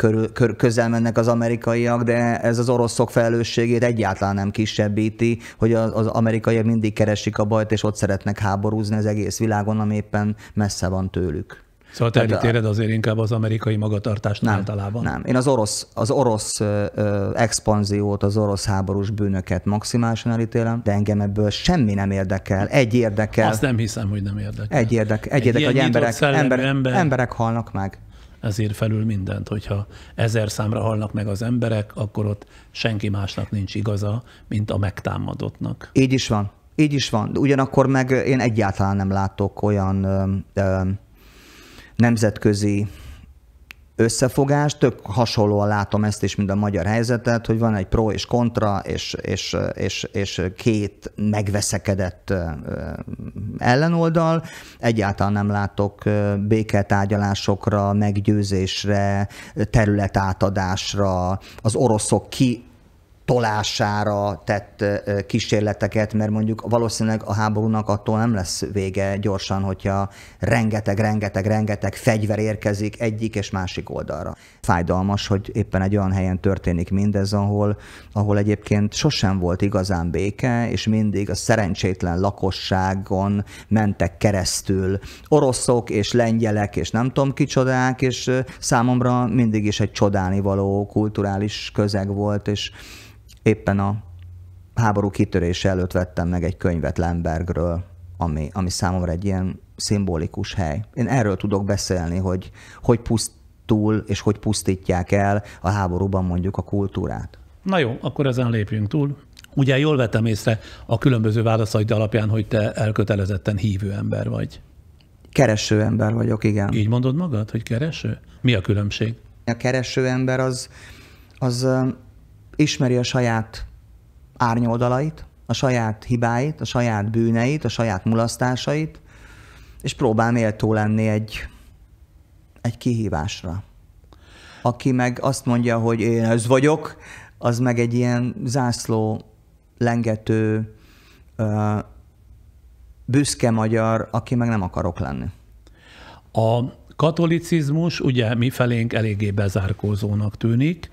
közel mennek az amerikaiak, de ez az oroszok felelősségét egyáltalán nem kisebbíti, hogy az amerikaiak mindig keresik a bajt, és ott szeretnek háborúzni az egész világon, ami éppen messze van tőlük. Szóval te elítéled azért inkább az amerikai magatartást általában? Nem. Én az orosz expanziót, az orosz háborús bűnöket maximálisan elítélem, de engem ebből semmi nem érdekel. Egy érdekel. Azt nem hiszem, hogy nem érdekel. Egy érdekel, hogy emberek halnak meg. Ezért felül mindent, hogyha 1000 számra halnak meg az emberek, akkor ott senki másnak nincs igaza, mint a megtámadottnak. Így is van. Ugyanakkor meg én egyáltalán nem látok olyan nemzetközi összefogást, tök hasonlóan látom ezt is, mint a magyar helyzetet, hogy van egy pro és kontra, és két megveszekedett ellenoldal. Egyáltalán nem látok béketárgyalásokra, meggyőzésre, területátadásra, az oroszok tolására tett kísérleteket, mert mondjuk valószínűleg a háborúnak attól nem lesz vége gyorsan, hogyha rengeteg fegyver érkezik egyik és másik oldalra. Fájdalmas, hogy éppen egy olyan helyen történik mindez, ahol egyébként sosem volt igazán béke, és mindig a szerencsétlen lakosságon mentek keresztül oroszok és lengyelek, és nem tudom kicsodák, és számomra mindig is egy csodálnivaló kulturális közeg volt, és éppen a háború kitörése előtt vettem meg egy könyvet Lembergről, ami számomra egy ilyen szimbolikus hely. Én erről tudok beszélni, hogy pusztul és hogy pusztítják el a háborúban mondjuk a kultúrát. Na jó, akkor ezen lépjünk túl. Ugye jól vettem észre a különböző válaszaid alapján, hogy te elkötelezetten hívő ember vagy. Kereső ember vagyok, igen. Így mondod magad, hogy kereső? Mi a különbség? A kereső ember az ismeri a saját árnyoldalait, a saját hibáit, a saját bűneit, a saját mulasztásait, és próbál méltó lenni egy kihívásra. Aki meg azt mondja, hogy én ez vagyok, az meg egy ilyen zászló lengető, büszke magyar, aki meg nem akarok lenni. A katolicizmus ugye mifelénk eléggé bezárkózónak tűnik,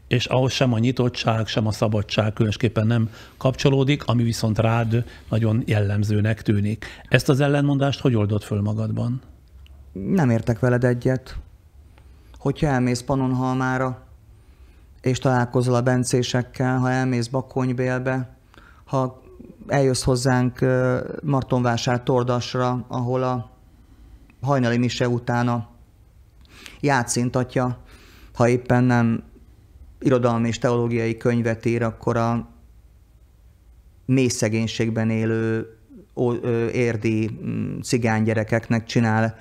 és ahhoz sem a nyitottság, sem a szabadság különösképpen nem kapcsolódik, ami viszont rád nagyon jellemzőnek tűnik. Ezt az ellentmondást hogy oldod föl magadban? Nem értek veled egyet. Hogyha elmész Pannonhalmára, és találkozol a bencésekkel, ha elmész Bakonybélbe, ha eljössz hozzánk Martonvásár Tordasra, ahol a hajnali mise után a játszintatja, ha éppen nem irodalmi és teológiai könyvet ír, akkor a mély szegénységben élő érdi cigánygyerekeknek csinál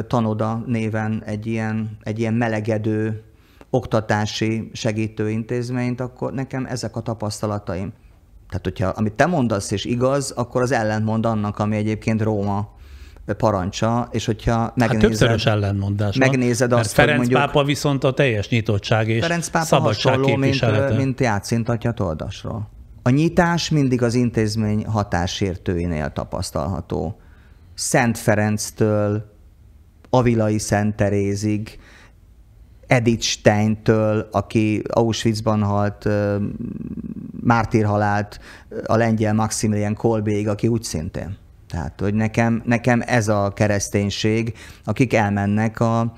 Tanoda néven egy ilyen melegedő oktatási segítőintézményt, akkor nekem ezek a tapasztalataim. Tehát, hogyha amit te mondasz és igaz, akkor az ellentmond annak, ami egyébként Róma parancsa, és hogyha megnézed... többszörös ellentmondás megnézed van, azt, Ferenc hogy mondjuk... pápa viszont a teljes nyitottság és Ferenc pápa szabadság hasonló, képviselete. mint játszintatja Toldasról. A nyitás mindig az intézmény hatásértőinél tapasztalható. Szent Ferenctől, Avilai Szent Terézig, Edith Steintől, aki Auschwitzban halt, mártírhalált, a lengyel Maximilian Kolbéig, aki úgy szintén. Tehát, hogy nekem ez a kereszténység, akik elmennek a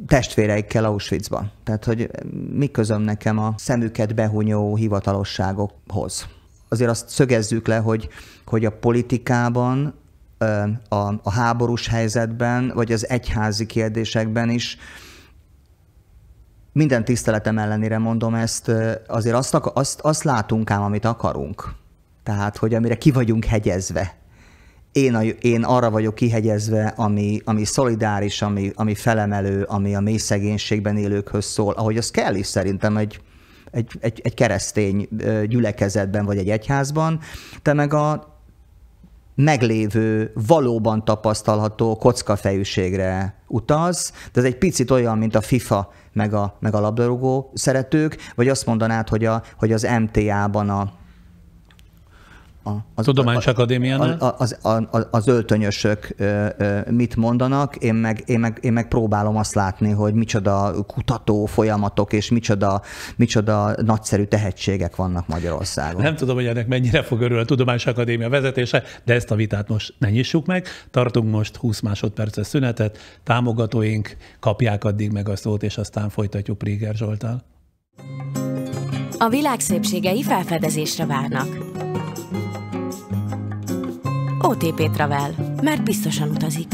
testvéreikkel Auschwitzba. Tehát, hogy mi közöm nekem a szemüket behunyó hivatalosságokhoz. Azért azt szögezzük le, hogy a politikában, a háborús helyzetben, vagy az egyházi kérdésekben is minden tiszteletem ellenére mondom ezt, azért azt látunk ám, amit akarunk. Tehát, hogy amire ki vagyunk hegyezve. Én arra vagyok kihegyezve, ami szolidáris, ami felemelő, ami a mély szegénységben élőkhöz szól, ahogy az kell is szerintem egy keresztény gyülekezetben vagy egy egyházban, de meg a meglévő, valóban tapasztalható kockafejűségre utaz, de ez egy picit olyan, mint a FIFA meg a labdarúgó szeretők, vagy azt mondanád, hogy az MTA-ban a Tudományos Akadémiánál? Az öltönyösök mit mondanak, én meg próbálom azt látni, hogy micsoda kutató folyamatok és micsoda nagyszerű tehetségek vannak Magyarországon. Nem tudom, hogy ennek mennyire fog örülni a Tudományos Akadémia vezetése, de ezt a vitát most ne nyissuk meg. Tartunk most 20 másodperces szünetet, támogatóink kapják addig meg a szót, és aztán folytatjuk Préger Zsolttal. A világ szépségei felfedezésre várnak. OTP Travel, mert biztosan utazik.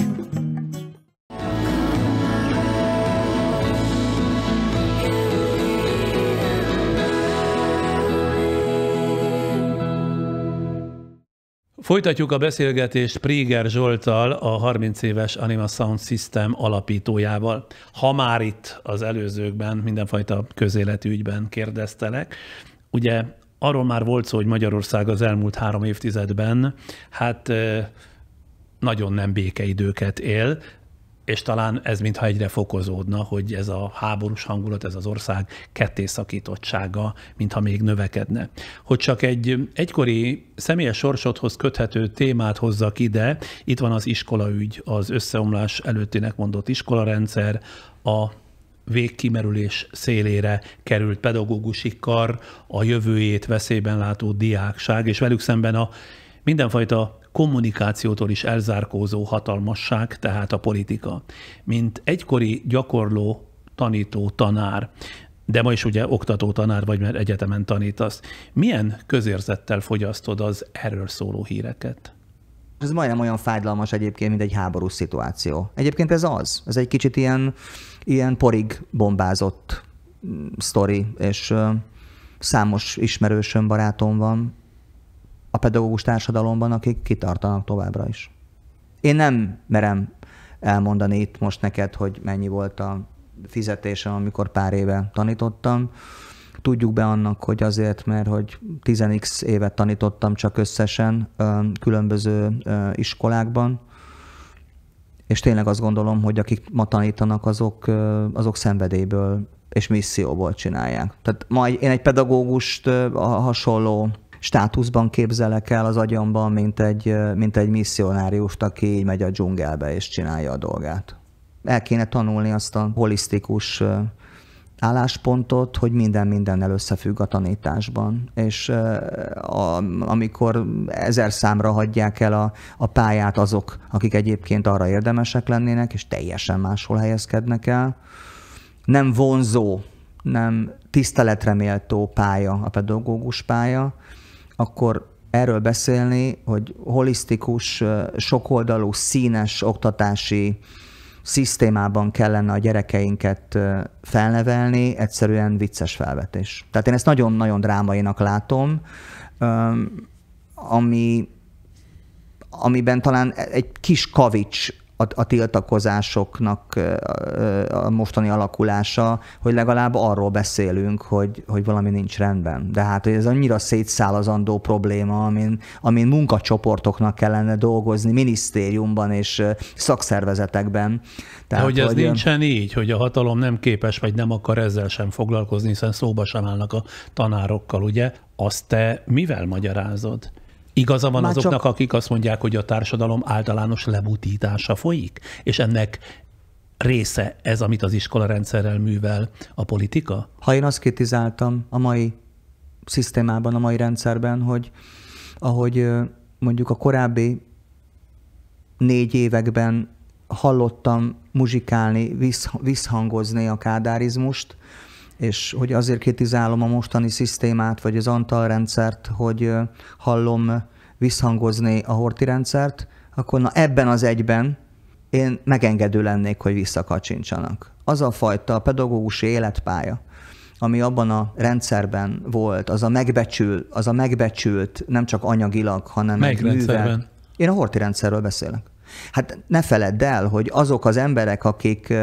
Folytatjuk a beszélgetést Préger Zsolttal, a 30 éves Anima Sound System alapítójával. Ha már itt az előzőkben mindenfajta közéleti ügyben kérdeztelek, ugye arról már volt szó, hogy Magyarország az elmúlt 3 évtizedben nagyon nem békeidőket él. és talán ez mintha egyre fokozódna, hogy ez a háborús hangulat, ez az ország kettészakítottsága, mintha még növekedne. Hogy csak egy egykori személyes sorsodhoz köthető témát hozzak ide, itt van az iskolaügy, az összeomlás előttinek mondott iskolarendszer, a végkimerülés szélére került pedagógusi kar, a jövőjét veszélyben látó diákság, és velük szemben a mindenfajta kommunikációtól is elzárkózó hatalmasság, tehát a politika. Mint egykori gyakorló, tanító, tanár, de ma is ugye oktató tanár vagy, mert egyetemen tanítasz. Milyen közérzettel fogyasztod az erről szóló híreket? Ez majdnem olyan fájdalmas egyébként, mint egy háborús szituáció. Egyébként ez az. Ez egy kicsit ilyen porig bombázott sztori, és számos ismerősöm, barátom van a pedagógus társadalomban, akik kitartanak továbbra is. Én nem merem elmondani itt most neked, hogy mennyi volt a fizetésem, amikor pár éve tanítottam. Tudjuk be annak, hogy azért, mert hogy 10x évet tanítottam csak összesen különböző iskolákban, és tényleg azt gondolom, hogy akik ma tanítanak, azok szenvedélyből és misszióból csinálják. Tehát én egy pedagógust hasonló státuszban képzelek el az agyamban, mint egy misszionáriust, aki így megy a dzsungelbe és csinálja a dolgát. El kéne tanulni azt a holisztikus álláspontot, hogy minden mindennel összefügg a tanításban. És amikor 1000 számra hagyják el a pályát azok, akik egyébként arra érdemesek lennének, és teljesen máshol helyezkednek el, nem vonzó, nem tiszteletre méltó pálya a pedagógus pálya, akkor erről beszélni, hogy holisztikus, sokoldalú, színes oktatási szisztémában kellene a gyerekeinket felnevelni, egyszerűen vicces felvetés. Tehát én ezt nagyon-nagyon drámainak látom, amiben talán egy kis kavics a tiltakozásoknak a mostani alakulása, hogy legalább arról beszélünk, hogy valami nincs rendben. De hát ez annyira szétszálazandó probléma, amin munkacsoportoknak kellene dolgozni minisztériumban és szakszervezetekben. Tehát, hogy ez nincsen így, hogy a hatalom nem képes vagy nem akar ezzel sem foglalkozni, hiszen szóba sem állnak a tanárokkal, ugye? Azt te mivel magyarázod? Igaza van azoknak, akik azt mondják, hogy a társadalom általános lebutítása folyik, és ennek része ez, amit az iskolarendszerrel művel a politika? Ha én azt kritizáltam a mai szisztémában, a mai rendszerben, hogy ahogy mondjuk a korábbi 4 években hallottam muzsikálni, visszhangozni a kádárizmust, és hogy azért kritizálom a mostani szisztémát, vagy az Antal rendszert, hogy hallom visszhangozni a Horthy rendszert, akkor na ebben az egyben én megengedő lennék, hogy visszakacsincsanak. Az a fajta pedagógusi életpálya, ami abban a rendszerben volt, az a megbecsült, nem csak anyagilag, hanem egy művel. Én a Horthy rendszerről beszélek. Hát ne feledd el, hogy azok az emberek, akik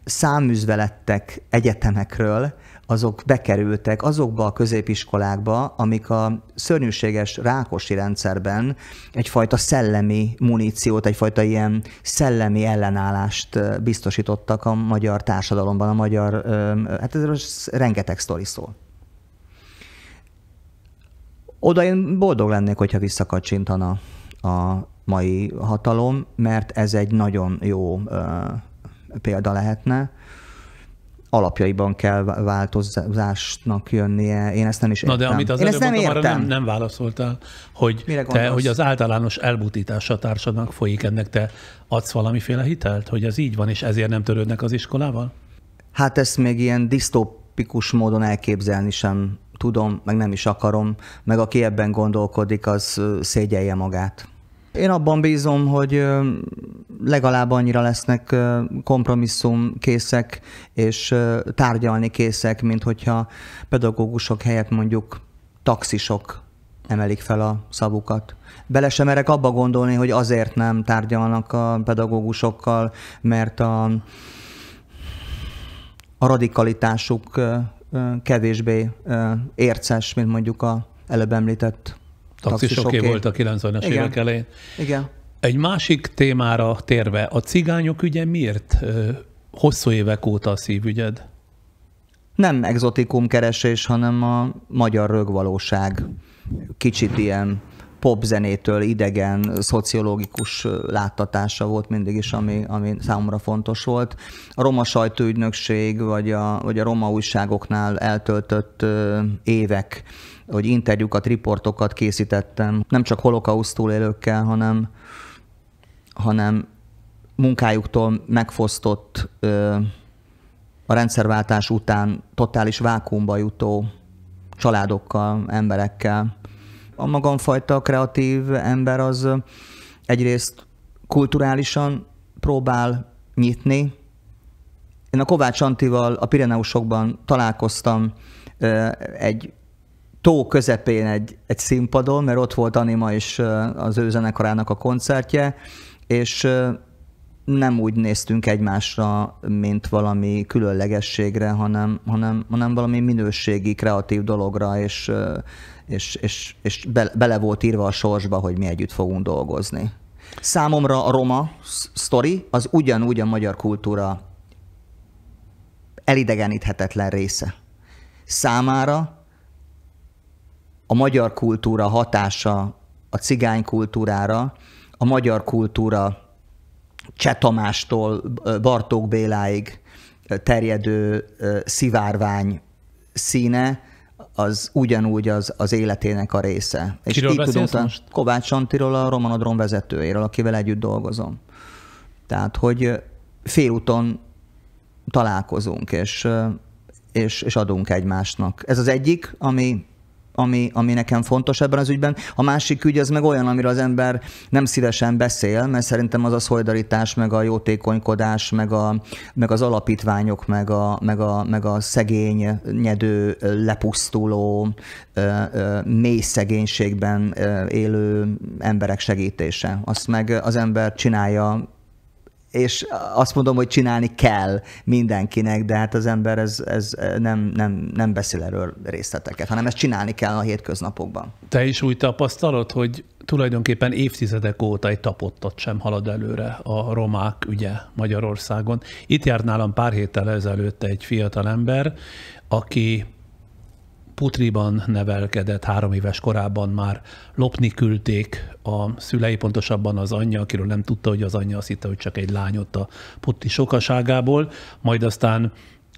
száműzve lettek egyetemekről, azok bekerültek azokba a középiskolákba, amik a szörnyűséges Rákosi rendszerben egyfajta szellemi muníciót, egyfajta ilyen szellemi ellenállást biztosítottak a magyar társadalomban, hát ez rengeteg sztori szól. Oda én boldog lennék, hogyha visszakacsintana a mai hatalom, mert ez egy nagyon jó példa lehetne. Alapjaiban kell változásnak jönnie. Én ezt nem is értem. Na de amit az előbb mondtam, arra nem válaszoltál, hogy az általános elbutítás a társadalomnak folyik, ennek te adsz valamiféle hitelt, hogy ez így van, és ezért nem törődnek az iskolával? Hát ezt még ilyen disztópikus módon elképzelni sem tudom, meg nem is akarom, meg aki ebben gondolkodik, az szégyelje magát. Én abban bízom, hogy legalább annyira lesznek kompromisszumkészek és tárgyalni készek, mint hogyha pedagógusok helyett mondjuk taxisok emelik fel a szavukat. Bele sem merek abba gondolni, hogy azért nem tárgyalnak a pedagógusokkal, mert a radikalitásuk kevésbé érces, mint mondjuk a előbb említett taxisoké volt a 90-es évek elején. Igen. Egy másik témára térve, a cigányok ügye miért hosszú évek óta a szívügyed? Nem egzotikum keresés, hanem a magyar rögvalóság. Kicsit ilyen popzenétől idegen, szociológikus láttatása volt mindig is, ami számomra fontos volt. A roma sajtóügynökség, vagy a roma újságoknál eltöltött évek, hogy interjúkat, riportokat készítettem, nem csak holokauszt túlélőkkel, hanem munkájuktól megfosztott, a rendszerváltás után totális vákuumba jutó családokkal, emberekkel. A magamfajta kreatív ember az egyrészt kulturálisan próbál nyitni. Én a Kovács Antival a Pireneusokban találkoztam egy tó közepén egy színpadon, mert ott volt Anima és az ő zenekarának a koncertje, és nem úgy néztünk egymásra, mint valami különlegességre, hanem valami minőségi, kreatív dologra, és bele volt írva a sorsba, hogy mi együtt fogunk dolgozni. Számomra a roma sztori az ugyanúgy a magyar kultúra elidegeníthetetlen része. Számára a magyar kultúra hatása a cigány kultúrára, a magyar kultúra Cseh Tamástól Bartók Béláig terjedő szivárvány színe, az ugyanúgy az életének a része. Kiről beszélsz most? Kovács Antiról, a Romanodrom vezetőjéről, akivel együtt dolgozom. Tehát, hogy félúton találkozunk, és adunk egymásnak. Ez az egyik, ami nekem fontos ebben az ügyben. A másik ügy az meg olyan, amiről az ember nem szívesen beszél, mert szerintem az a szolidaritás, meg a jótékonykodás, meg az alapítványok, meg a szegényedő, lepusztuló, mély szegénységben élő emberek segítése. Azt meg az ember csinálja, és azt mondom, hogy csinálni kell mindenkinek, de hát az ember ez nem beszél erről részleteket, hanem ezt csinálni kell a hétköznapokban. Te is úgy tapasztalod, hogy tulajdonképpen évtizedek óta egy tapottat sem halad előre a romák ügye Magyarországon. Itt járt nálam pár héttel ezelőtt egy fiatal ember, aki Putriban nevelkedett, 3 éves korában már lopni küldték a szülei, pontosabban az anyja, akiről nem tudta, hogy az anyja, azt hitte, hogy csak egy lány ott a putri sokaságából, majd aztán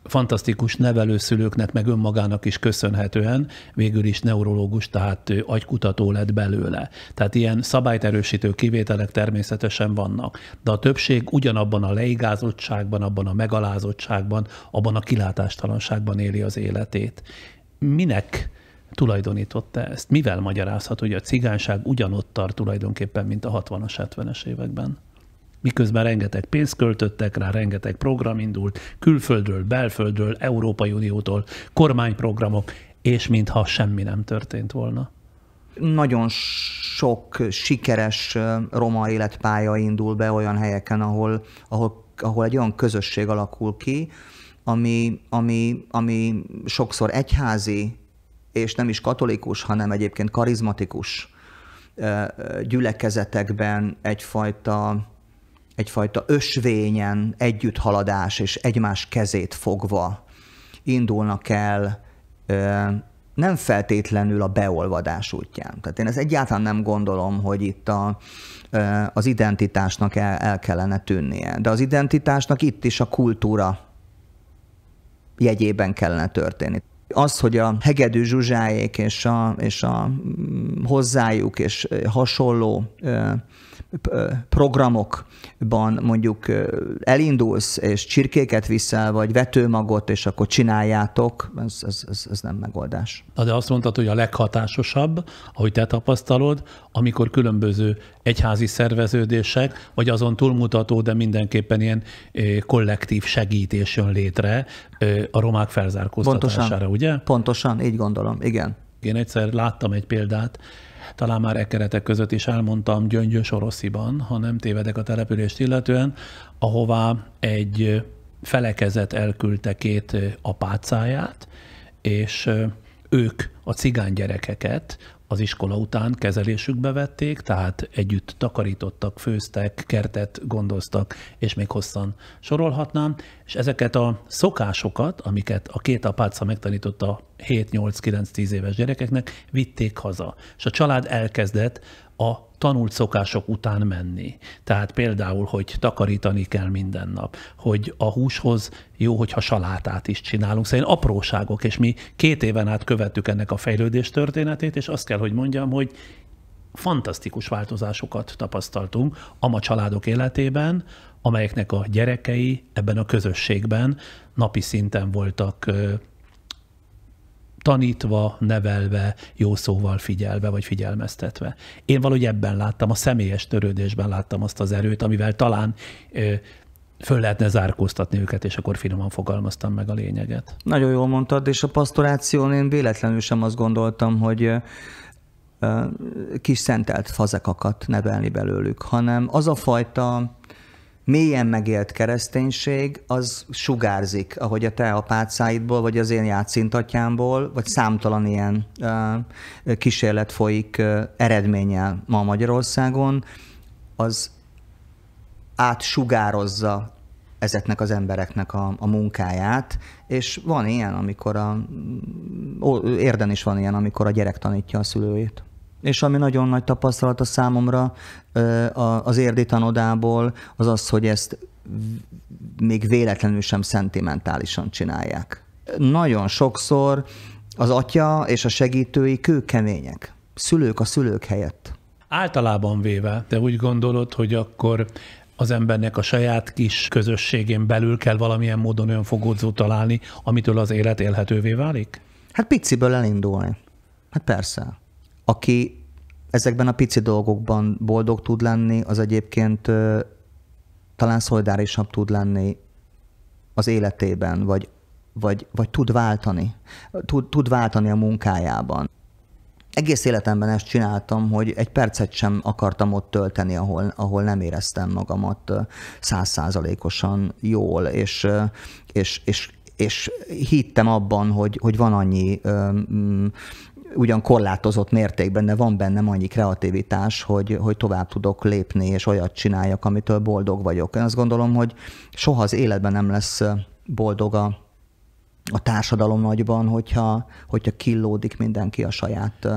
fantasztikus nevelőszülőknek, meg önmagának is köszönhetően végül is neurológus, tehát agykutató lett belőle. Tehát ilyen szabályt erősítő kivételek természetesen vannak, de a többség ugyanabban a leigázottságban, abban a megalázottságban, abban a kilátástalanságban éli az életét. Minek tulajdonította ezt? Mivel magyarázható, hogy a cigányság ugyanott tart tulajdonképpen, mint a 60-as, 70-es években? Miközben rengeteg pénzt költöttek rá, rengeteg program indult, külföldről, belföldről, Európai Uniótól, kormányprogramok, és mintha semmi nem történt volna. Nagyon sok sikeres roma életpálya indul be olyan helyeken, ahol egy olyan közösség alakul ki, ami sokszor egyházi, és nem is katolikus, hanem egyébként karizmatikus gyülekezetekben egyfajta ösvényen együtthaladás és egymás kezét fogva indulnak el, nem feltétlenül a beolvadás útján. Tehát én ezt egyáltalán nem gondolom, hogy itt az identitásnak el kellene tűnnie. De az identitásnak itt is a kultúra jegyében kellene történni. Az, hogy a Hegedű Zsuzsáék és a hozzájuk és hasonló programokban mondjuk elindulsz, és csirkéket viszel, vagy vetőmagot, és akkor csináljátok, ez nem megoldás. De azt mondtad, hogy a leghatásosabb, ahogy te tapasztalod, amikor különböző egyházi szerveződések, vagy azon túlmutató, de mindenképpen ilyen kollektív segítés jön létre a romák felzárkóztatására, ugye? Pontosan, így gondolom, igen. Én egyszer láttam egy példát, talán már e keretek között is elmondtam, Gyöngyös-Orosziban, ha nem tévedek a települést illetően, ahová egy felekezet elküldte 2 apácáját, és ők a cigány gyerekeket az iskola után kezelésükbe vették, tehát együtt takarítottak, főztek, kertet gondoztak, és még hosszan sorolhatnám, és ezeket a szokásokat, amiket a két apáca megtanította 7-8-9-10 éves gyerekeknek, vitték haza. És a család elkezdett a tanult szokások után menni. Tehát például, hogy takarítani kell minden nap, hogy a húshoz jó, hogyha salátát is csinálunk. Szóval apróságok, és mi 2 éven át követtük ennek a fejlődés történetét, és azt kell, hogy mondjam, hogy fantasztikus változásokat tapasztaltunk a családok életében, amelyeknek a gyerekei ebben a közösségben napi szinten voltak tanítva, nevelve, jó szóval figyelve, vagy figyelmeztetve. Én valahogy ebben láttam, a személyes törődésben láttam azt az erőt, amivel talán föl lehetne zárkóztatni őket, és akkor finoman fogalmaztam meg a lényeget. Nagyon jól mondtad, és a pastoráción én véletlenül sem azt gondoltam, hogy kis szentelt fazekakat nevelni belőlük, hanem az a fajta mélyen megélt kereszténység, az sugárzik, ahogy a te apácáidból, vagy az én játszintatyámból, vagy számtalan ilyen kísérlet folyik eredménnyel ma Magyarországon, az átsugározza ezeknek az embereknek a munkáját, és van ilyen, amikor érden is van ilyen, amikor a gyerek tanítja a szülőjét. És ami nagyon nagy tapasztalat a számomra az érdi tanodából, az az, hogy ezt még véletlenül sem szentimentálisan csinálják. Nagyon sokszor az atya és a segítői kőkemények, szülők a szülők helyett. Általában véve, te úgy gondolod, hogy akkor az embernek a saját kis közösségén belül kell valamilyen módon önfogódzót találni, amitől az élet élhetővé válik? Hát piciből elindulni. Hát persze. Aki ezekben a pici dolgokban boldog tud lenni, az egyébként talán szolidárisabb tud lenni az életében, vagy tud váltani. Tud váltani a munkájában. Egész életemben ezt csináltam, hogy egy percet sem akartam ott tölteni, ahol nem éreztem magamat 100%-osan jól, és hittem abban, hogy van annyi ugyan korlátozott mértékben, de van bennem annyi kreativitás, hogy tovább tudok lépni, és olyat csináljak, amitől boldog vagyok. Én azt gondolom, hogy soha az életben nem lesz boldog a társadalom nagyban, hogyha killódik mindenki a saját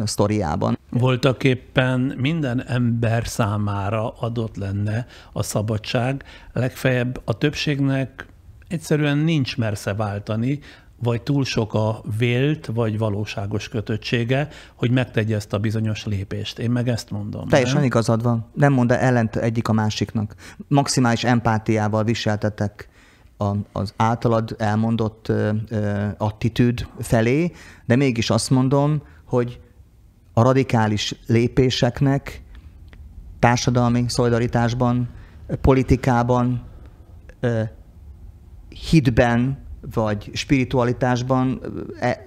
sztoriában. Voltak éppen minden ember számára adott lenne a szabadság, legfeljebb a többségnek egyszerűen nincs mersze váltani, vagy túl sok a vélt, vagy valóságos kötöttsége, hogy megtegye ezt a bizonyos lépést. Én meg ezt mondom. Teljesen igazad van. Nem mond ellent egyik a másiknak. Maximális empátiával viseltetek az általad elmondott attitűd felé, de mégis azt mondom, hogy a radikális lépéseknek társadalmi szolidaritásban, politikában, hitben, vagy spiritualitásban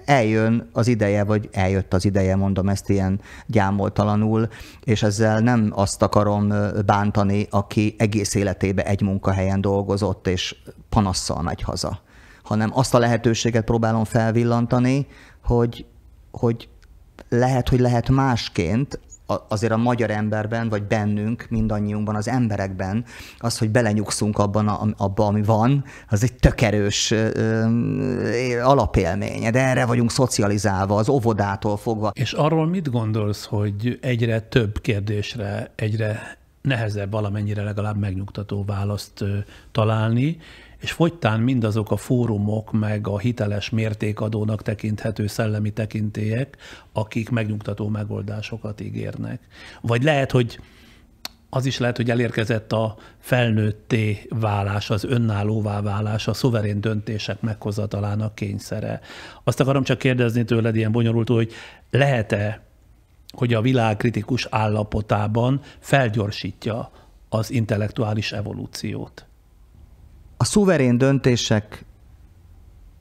eljön az ideje, vagy eljött az ideje, mondom ezt ilyen gyámoltalanul, és ezzel nem azt akarom bántani, aki egész életében egy munkahelyen dolgozott, és panasszal megy haza, hanem azt a lehetőséget próbálom felvillantani, hogy lehet másként, azért a magyar emberben, vagy bennünk, mindannyiunkban, az emberekben, az, hogy belenyugszunk abba, ami van, az egy tök erős alapélmény, de erre vagyunk szocializálva, az óvodától fogva. És arról mit gondolsz, hogy egyre több kérdésre, egyre nehezebb valamennyire legalább megnyugtató választ találni, és fogytán mindazok a fórumok, meg a hiteles mértékadónak tekinthető szellemi tekintélyek, akik megnyugtató megoldásokat ígérnek. Vagy lehet, hogy az is lehet, hogy elérkezett a felnőtté válás, az önállóvá válás, a szuverén döntések meghozatalának kényszere. Azt akarom csak kérdezni tőled ilyen bonyolultul, hogy lehet-e, hogy a világ kritikus állapotában felgyorsítja az intellektuális evolúciót? A szuverén döntések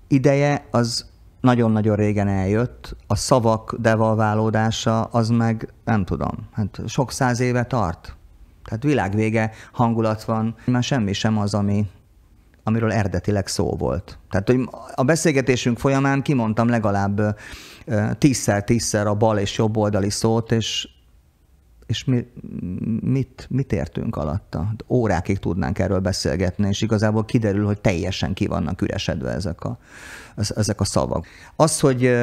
ideje az nagyon-nagyon régen eljött, a szavak devalválódása az meg nem tudom, hát sok száz éve tart. Tehát világvége hangulat van, már semmi sem az, amiről eredetileg szó volt. Tehát, hogy a beszélgetésünk folyamán kimondtam legalább 10-szer a bal és jobb oldali szót, és mit értünk alatta? Órákig tudnánk erről beszélgetni, és igazából kiderül, hogy teljesen ki vannak üresedve ezek a szavak. Az, hogy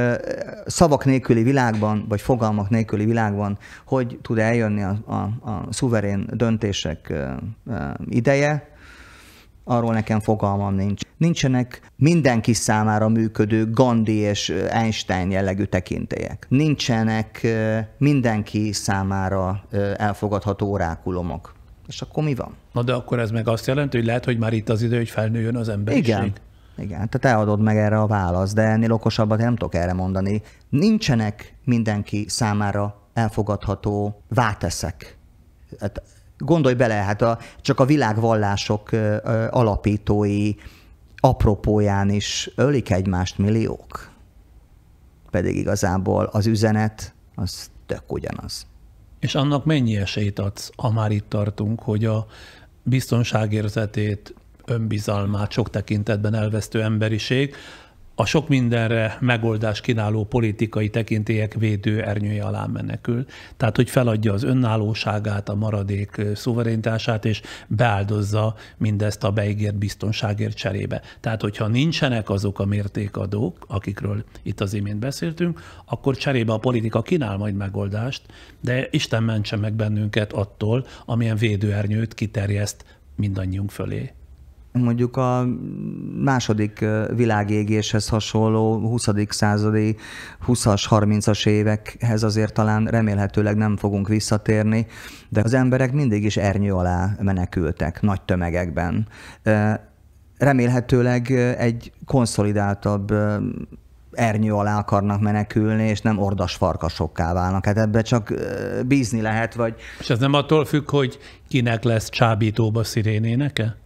szavak nélküli világban, vagy fogalmak nélküli világban, hogy tud eljönni a szuverén döntések ideje, arról nekem fogalmam nincs. Nincsenek mindenki számára működő Gandhi és Einstein jellegű tekintélyek. Nincsenek mindenki számára elfogadható orákulumok. És akkor mi van? Na de akkor ez meg azt jelenti, hogy lehet, hogy már itt az idő, hogy felnőjön az emberiség? Igen, tehát eladod meg erre a választ, de ennél okosabbat nem tudok erre mondani. Nincsenek mindenki számára elfogadható váteszek. Hát gondolj bele, hát csak a világvallások alapítói apropóján is ölik egymást milliók. Pedig igazából az üzenet az tök ugyanaz. És annak mennyi esélyt adsz, ha már itt tartunk, hogy a biztonságérzetét, önbizalmát sok tekintetben elvesztő emberiség a sok mindenre megoldást kínáló politikai tekintélyek védő ernyője alá menekül. Tehát, hogy feladja az önállóságát, a maradék szuverenitását, és beáldozza mindezt a beígért biztonságért cserébe. Tehát, hogyha nincsenek azok a mértékadók, akikről itt az imént beszéltünk, akkor cserébe a politika kínál majd megoldást, de Isten mentse meg bennünket attól, amilyen védőernyőt kiterjeszt mindannyiunk fölé. Mondjuk a második világégéshez hasonló 20. századi 20-as, 30-as évekhez azért talán remélhetőleg nem fogunk visszatérni, de az emberek mindig is ernyő alá menekültek nagy tömegekben. Remélhetőleg egy konszolidáltabb ernyő alá akarnak menekülni, és nem ordas farkasokká válnak. Hát ebbe csak bízni lehet, vagy... És ez nem attól függ, hogy kinek lesz csábítóba szirénéneke?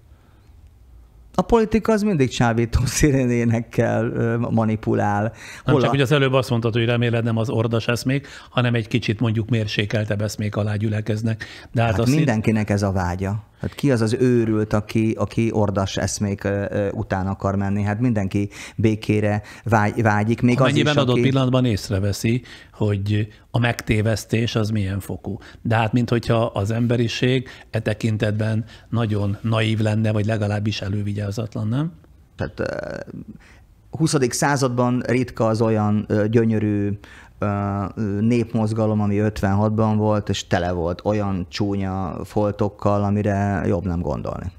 A politika az mindig csábító szirénénekkel manipulál. Nem csak, hogy az előbb azt mondtad, hogy reméled nem az ordas eszmék, hanem egy kicsit mondjuk mérsékeltebb eszmék alá gyülekeznek. De hát mindenkinek ez a vágya. Hát ki az az őrült, aki ordas eszmék után akar menni? Hát mindenki békére vágyik. Még amennyiben adott pillanatban észreveszi, hogy a megtévesztés az milyen fokú. De hát minthogyha az emberiség e tekintetben nagyon naív lenne, vagy legalábbis elővigyázatlan, nem? Tehát 20. században ritka az olyan gyönyörű népmozgalom, ami 56-ban volt, és tele volt olyan csúnya foltokkal, amire jobb nem gondolni.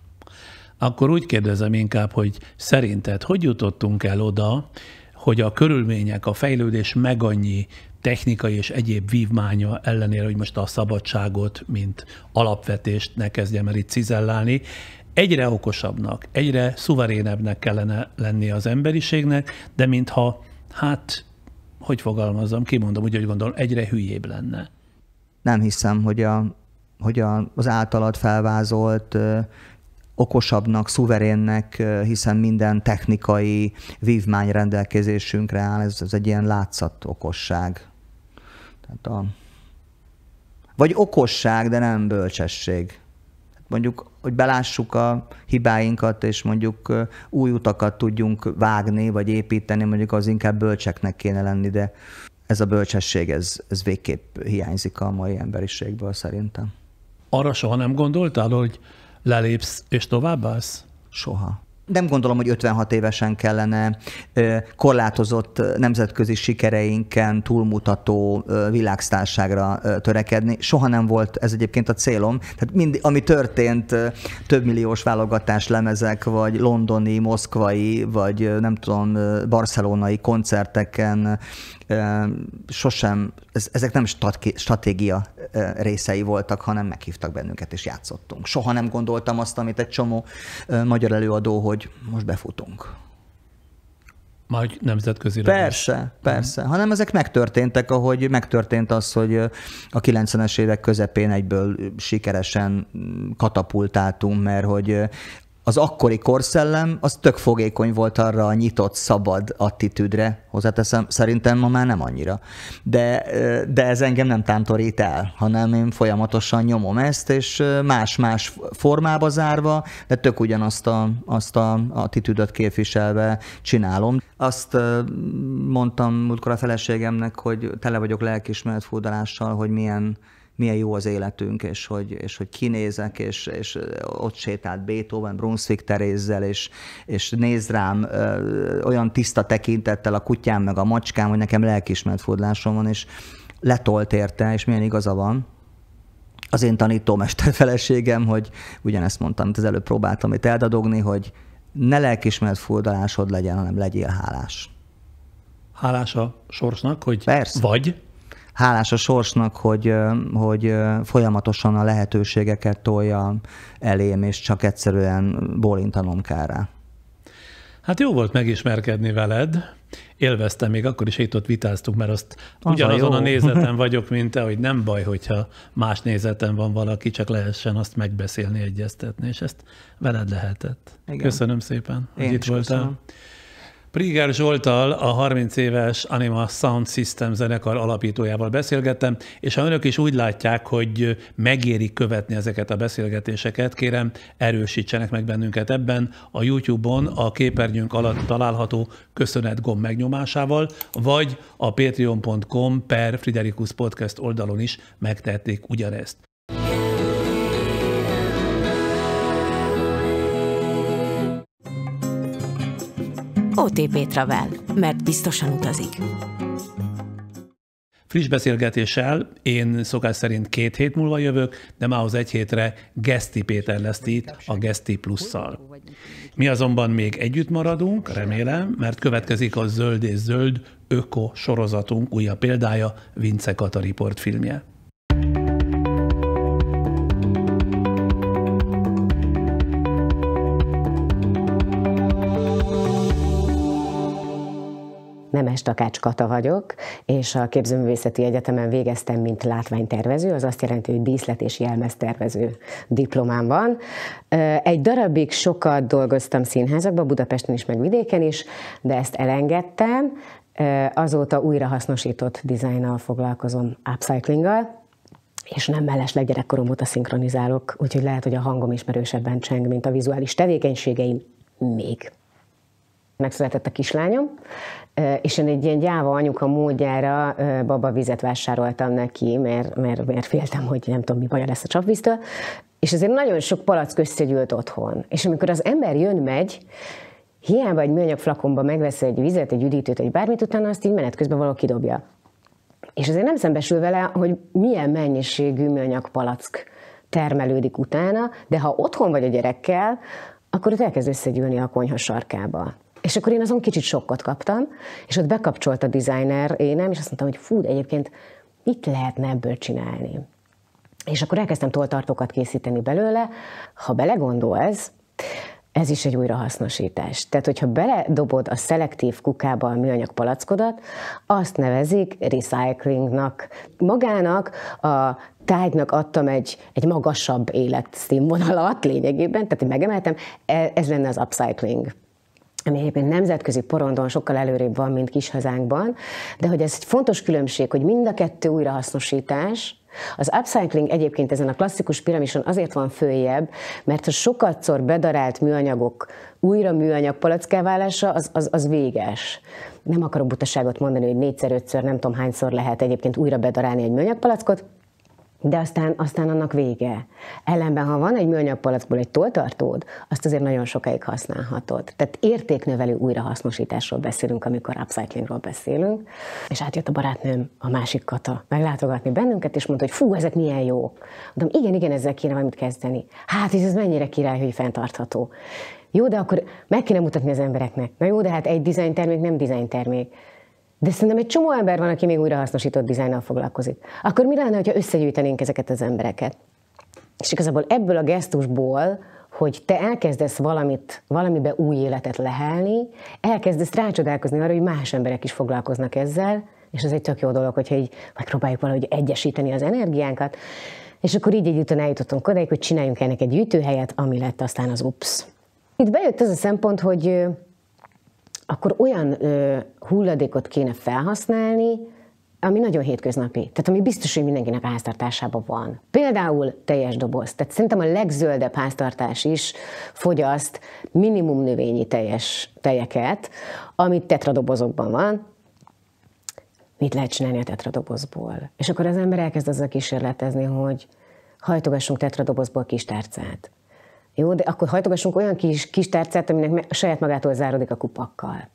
Akkor úgy kérdezem inkább, hogy szerinted hogy jutottunk el oda, hogy a körülmények, a fejlődés meg annyi technikai és egyéb vívmánya ellenére, hogy most a szabadságot, mint alapvetést ne kezdjem el itt cizellálni, egyre okosabbnak, egyre szuverénebbnek kellene lennie az emberiségnek, de mintha, hát, hogy fogalmazzam, kimondom, úgy, hogy gondolom, egyre hülyébb lenne. Nem hiszem, hogy az általad felvázolt okosabbnak, szuverénnek, hiszen minden technikai vívmány rendelkezésünkre áll, ez egy ilyen látszat okosság. Tehát vagy okosság, de nem bölcsesség. Mondjuk, hogy belássuk a hibáinkat, és mondjuk új utakat tudjunk vágni, vagy építeni, mondjuk az inkább bölcseknek kéne lenni, de ez a bölcsesség, ez végképp hiányzik a mai emberiségből szerintem. Arra soha nem gondoltál, hogy lelépsz és továbbállsz? Soha. Nem gondolom, hogy 56 évesen kellene korlátozott nemzetközi sikereinken túlmutató világsztárságra törekedni. Soha nem volt ez egyébként a célom. Tehát ami történt, több milliós válogatás lemezek, vagy londoni, moszkvai, vagy nem tudom, barcelonai koncerteken sosem, ezek nem stratégia részei voltak, hanem meghívtak bennünket és játszottunk. Soha nem gondoltam azt, amit egy csomó magyar előadó, hogy most befutunk. Majd nemzetközi Persze. Hanem ezek megtörténtek, ahogy megtörtént az, hogy a 90-es évek közepén egyből sikeresen katapultáltunk, mert hogy az akkori korszellem, az tök fogékony volt arra a nyitott, szabad attitűdre, hozzáteszem, szerintem ma már nem annyira. De ez engem nem tántorít el, hanem én folyamatosan nyomom ezt, és más-más formába zárva, de tök ugyanazt a attitűdöt képviselve csinálom. Azt mondtam múltkor a feleségemnek, hogy tele vagyok lelkiismeret furdalással, hogy milyen jó az életünk, és hogy kinézek, és ott sétált Beethoven, Brunswick Terézzel, és néz rám olyan tiszta tekintettel a kutyám meg a macskám, hogy nekem lelkiismeretfordulásom van, és letolt érte, és milyen igaza van. Az én tanítómester feleségem, hogy ugyanezt mondtam, amit az előbb próbáltam itt eldadogni, hogy ne lelkiismeretfordulásod legyen, hanem legyél hálás. Hálás a sorsnak, hogy Persze. vagy? Hálás a sorsnak, hogy folyamatosan a lehetőségeket tolja elém, és csak egyszerűen bólintanom kell rá. Hát jó volt megismerkedni veled. Élveztem, még akkor is itt ott vitáztuk, mert azt ugyanazon a nézeten vagyok, mint te, hogy nem baj, hogyha más nézeten van valaki, csak lehessen azt megbeszélni, egyeztetni, és ezt veled lehetett. Igen. Köszönöm szépen, hogy itt voltál. Priger Zsolttal, a 30 éves Anima Sound System zenekar alapítójával beszélgettem, és ha önök is úgy látják, hogy megéri követni ezeket a beszélgetéseket, kérem, erősítsenek meg bennünket ebben a YouTube-on a képernyőnk alatt található köszönet gomb megnyomásával, vagy a patreon.com/Friderikus Podcast oldalon is megtették ugyanezt. OTP Travel, mert biztosan utazik. Friss beszélgetéssel én szokás szerint 2 hét múlva jövök, de mához 1 hétre Geszti Péter lesz itt a Geszti Plusszal. Mi azonban még együtt maradunk, remélem, mert következik a Zöld és Zöld öko sorozatunk újabb példája, Vince Kata riportfilmje. Nemes Takács Kata vagyok, és a Képzőművészeti Egyetemen végeztem, mint látványtervező, az azt jelenti, hogy díszlet- és jelmeztervező diplomám van. Egy darabig sokat dolgoztam színházakban, Budapesten is, meg vidéken is, de ezt elengedtem. Azóta újrahasznosított dizájnnal foglalkozom, upcyclinggal, és nem mellesleg gyerekkorom óta szinkronizálok, úgyhogy lehet, hogy a hangom ismerősebben cseng, mint a vizuális tevékenységeim még. Megszületett a kislányom, és én egy ilyen gyáva anyuka módjára babavizet vásároltam neki, mert féltem, hogy nem tudom, mi baja lesz a csapvíztől, és azért nagyon sok palack összegyűlt otthon. És amikor az ember jön-megy, hiába egy műanyag flakonba megvesz egy vizet, egy üdítőt, egy bármit, utána azt így menet közben valaki kidobja. És azért nem szembesül vele, hogy milyen mennyiségű műanyag palack termelődik utána, de ha otthon vagy a gyerekkel, akkor ott elkezd összegyűlni a konyha sarkába. És akkor én azon kicsit sokkot kaptam, és ott bekapcsolt a designer énem, és azt mondtam, hogy fú, de egyébként mit lehetne ebből csinálni? És akkor elkezdtem tolltartókat készíteni belőle. Ha belegondolsz, ez is egy újrahasznosítás. Tehát, hogyha beledobod a szelektív kukába a műanyag palackodat, azt nevezik recyclingnak. Magának a tárgynak adtam egy magasabb életszínvonalat lényegében, tehát én megemeltem, ez lenne az upcycling, ami egyébként nemzetközi porondon sokkal előrébb van, mint kis hazánkban, de hogy ez egy fontos különbség, hogy mind a kettő újrahasznosítás. Az upcycling egyébként ezen a klasszikus piramison azért van följebb, mert a sokatszor bedarált műanyagok újra műanyag palacká válása, az véges. Nem akarok butaságot mondani, hogy 4-5-ször, nem tudom hányszor lehet egyébként újra bedarálni egy műanyag palackot, de aztán annak vége. Ellenben, ha van egy műanyag palackból egy tolltartód, azt azért nagyon sokáig használhatod. Tehát értéknövelő újrahasznosításról beszélünk, amikor upcyclingról beszélünk. És átjött a barátnőm, a másik Kata, meglátogatni bennünket, és mondta, hogy fú, ezek milyen jók. Mondom, igen, ezzel kéne valamit kezdeni. Hát, ez mennyire király, hogy fenntartható. Jó, de akkor meg kéne mutatni az embereknek. Na jó, de hát egy dizájntermék nem dizájntermék. De szerintem egy csomó ember van, aki még újrahasznosított dizájnnal foglalkozik. Akkor mi lenne, ha összegyűjtenénk ezeket az embereket? És igazából ebből a gesztusból, hogy te elkezdesz valamibe új életet lehelni, elkezdesz rácsodálkozni arra, hogy más emberek is foglalkoznak ezzel, és ez egy tök jó dolog, hogyha így megpróbáljuk valahogy egyesíteni az energiánkat. És akkor így együtt eljutottunk odáig, hogy csináljunk ennek egy gyűjtőhelyet, ami lett aztán az UPS. Itt bejött ez a szempont, hogy akkor olyan hulladékot kéne felhasználni, ami nagyon hétköznapi. Tehát ami biztos, hogy mindenkinek a háztartásában van. Például teljes doboz. Tehát szerintem a legzöldebb háztartás is fogyaszt minimum növényi tejeket, amit tetradobozokban van. Mit lehet csinálni a tetradobozból? És akkor az ember elkezd azzal kísérletezni, hogy hajtogassunk tetradobozból kis tárcát. Jó, de akkor hajtogassunk olyan kis tárcát, aminek saját magától záródik a kupakkal.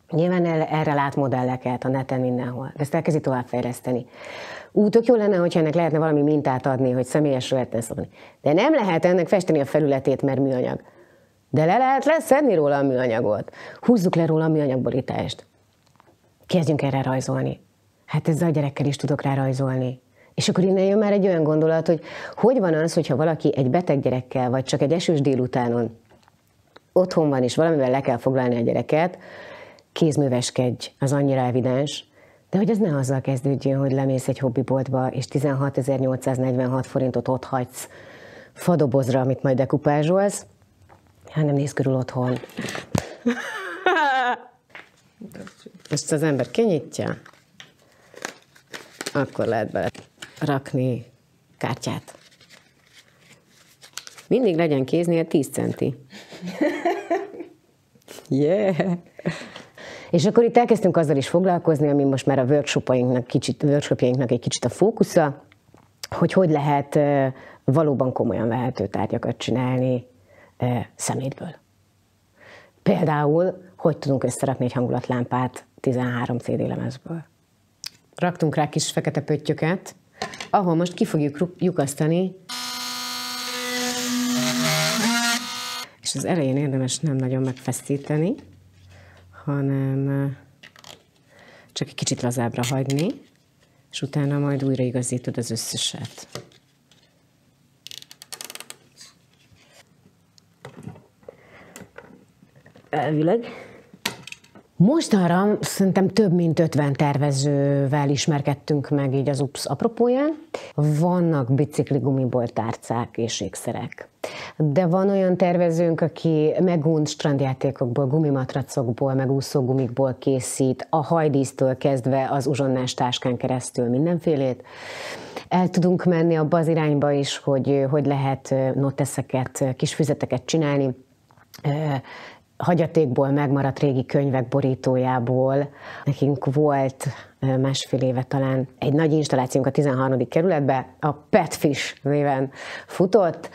Nyilván erre lát modelleket a neten mindenhol, de ezt elkezdi továbbfejleszteni. Tök jó lenne, hogyha ennek lehetne valami mintát adni, hogy személyesre lehetne szabni. De nem lehet ennek festeni a felületét, mert műanyag. De le lehet leszedni róla a műanyagot. Húzzuk le róla a műanyagborítást. Kezdjünk erre rajzolni. Hát ezzel a gyerekkel is tudok rá rajzolni. És akkor innen jön már egy olyan gondolat, hogy van az, hogyha valaki egy beteg gyerekkel, vagy csak egy esős délutánon otthon van, és valamivel le kell foglalni a gyereket, kézműveskedj, az annyira evidens, de hogy ez ne azzal kezdődjön, hogy lemész egy hobbiboltba, és 16.846 forintot ott hagysz fadobozra, amit majd dekupázsolsz, hanem nézz körül otthon. Ezt az ember kinyitja, akkor lehet bele rakni kártyát. Mindig legyen kéznél 10 centi. Yeah! És akkor itt elkezdtünk azzal is foglalkozni, ami most már a workshopjainknak egy kicsit a fókusza, hogy lehet valóban komolyan vehető tárgyakat csinálni szemétből. Például, hogy tudunk összerakni egy hangulatlámpát 13 CD lemezből. Raktunk rá kis fekete pöttyöket, ahol most ki fogjuk lyukasztani, és az elején érdemes nem nagyon megfeszíteni, hanem csak egy kicsit lazábbra hagyni, és utána majd újraigazítod az összeset. Elvileg. Mostanra szerintem több mint 50 tervezővel ismerkedtünk meg így az UPS apropóján. Vannak bicikligumiból tárcák és ékszerek. De van olyan tervezőnk, aki megunt strandjátékokból, gumimatracokból, meg úszógumikból készít, a hajdísztől kezdve az uzsonnás táskán keresztül mindenfélét. El tudunk menni abba az irányba is, hogy lehet noteszeket, kis füzeteket csinálni, hagyatékból megmaradt régi könyvek borítójából. Nekünk volt másfél éve talán egy nagy installációnk a 13. kerületben, a Petfish néven futott,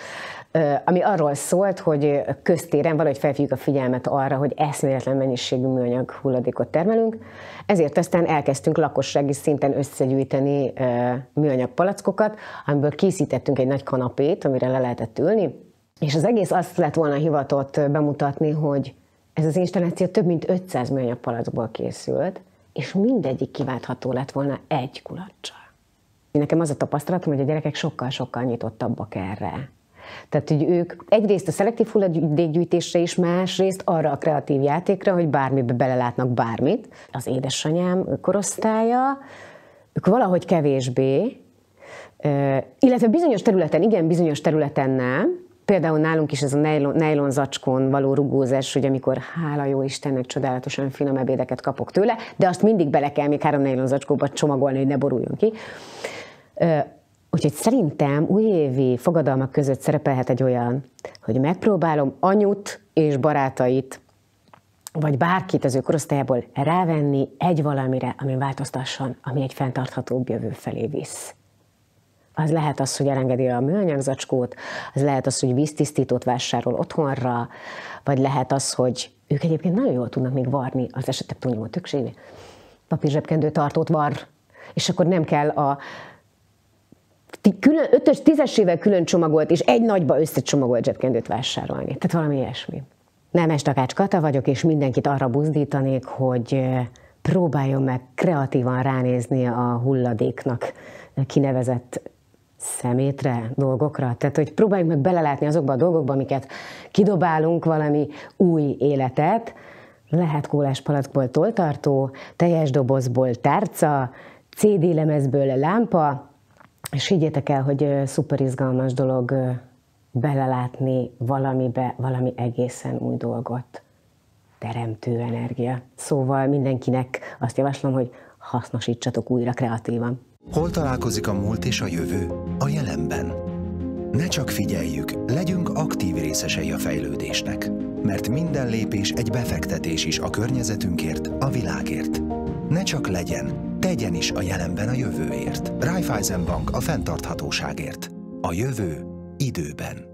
ami arról szólt, hogy köztéren valahogy felhívjuk a figyelmet arra, hogy eszméletlen mennyiségű műanyag hulladékot termelünk, ezért aztán elkezdtünk lakossági szinten összegyűjteni műanyag palackokat, amiből készítettünk egy nagy kanapét, amire le lehetett ülni, és az egész azt lett volna hivatott bemutatni, hogy ez az installáció több mint 500 műanyag palackból készült, és mindegyik kiváltható lett volna egy kulaccsal. Nekem az a tapasztalatom, hogy a gyerekek sokkal-sokkal nyitottabbak erre. Tehát, hogy ők egyrészt a szelektív hulladékgyűjtésre is, másrészt arra a kreatív játékra, hogy bármibe belelátnak bármit. Az édesanyám korosztálya, ők valahogy kevésbé, illetve bizonyos területen, igen, bizonyos területen nem. Például nálunk is ez a nejlon zacskón való rugózás, hogy amikor hála jó Istennek csodálatosan finom ebédeket kapok tőle, de azt mindig bele kell még 3 nejlon zacskóba csomagolni, hogy ne boruljon ki. Úgyhogy szerintem újévi fogadalmak között szerepelhet egy olyan, hogy megpróbálom anyut és barátait, vagy bárkit az ő korosztályából rávenni egy valamire, ami változtasson, ami egy fenntarthatóbb jövő felé visz. Az lehet az, hogy elengedi a műanyagzacskót, az lehet az, hogy víztisztítót vásárol otthonra, vagy lehet az, hogy ők egyébként nagyon jól tudnak még varni, az esetek túlnyomó többségében. Papírzsebkendő tartót var, és akkor nem kell a 5-ös, 10-esével külön csomagolt, és egy nagyba összecsomagolt zsebkendőt vásárolni. Tehát valami ilyesmi. Nemes Takács Kata vagyok, és mindenkit arra buzdítanék, hogy próbáljon meg kreatívan ránézni a hulladéknak kinevezett szemétre, dolgokra. Tehát, hogy próbáljuk meg belelátni azokba a dolgokba, amiket kidobálunk, valami új életet. Lehet kólás palackból toltartó, teljes dobozból tárca, CD lemezből lámpa, és higgyétek el, hogy szuper izgalmas dolog belelátni valamibe, valami egészen új dolgot. Teremtő energia. Szóval mindenkinek azt javaslom, hogy hasznosítsatok újra kreatívan. Hol találkozik a múlt és a jövő? A jelenben. Ne csak figyeljük, legyünk aktív részesei a fejlődésnek, mert minden lépés egy befektetés is a környezetünkért, a világért. Ne csak legyen, tegyen is a jelenben a jövőért. Raiffeisen Bank a fenntarthatóságért. A jövő időben.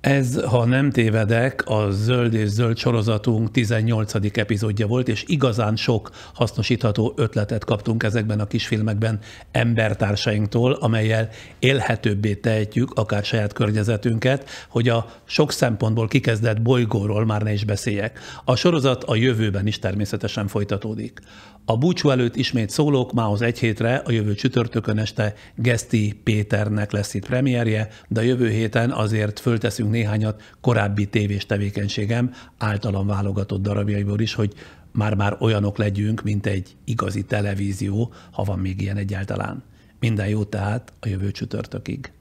Ez, ha nem tévedek, a Zöld és Zöld sorozatunk 18. epizódja volt, és igazán sok hasznosítható ötletet kaptunk ezekben a kisfilmekben embertársainktól, amellyel élhetőbbé tehetjük akár saját környezetünket, hogy a sok szempontból kikezdett bolygóról már ne is beszéljek. A sorozat a jövőben is természetesen folytatódik. A búcsú előtt ismét szólok, mához egy hétre, a jövő csütörtökön este Geszti Péternek lesz itt premierje, de a jövő héten azért fölteszünk néhányat korábbi tévés tevékenységem általam válogatott darabjaiból is, hogy már olyanok legyünk, mint egy igazi televízió, ha van még ilyen egyáltalán. Minden jót tehát a jövő csütörtökig.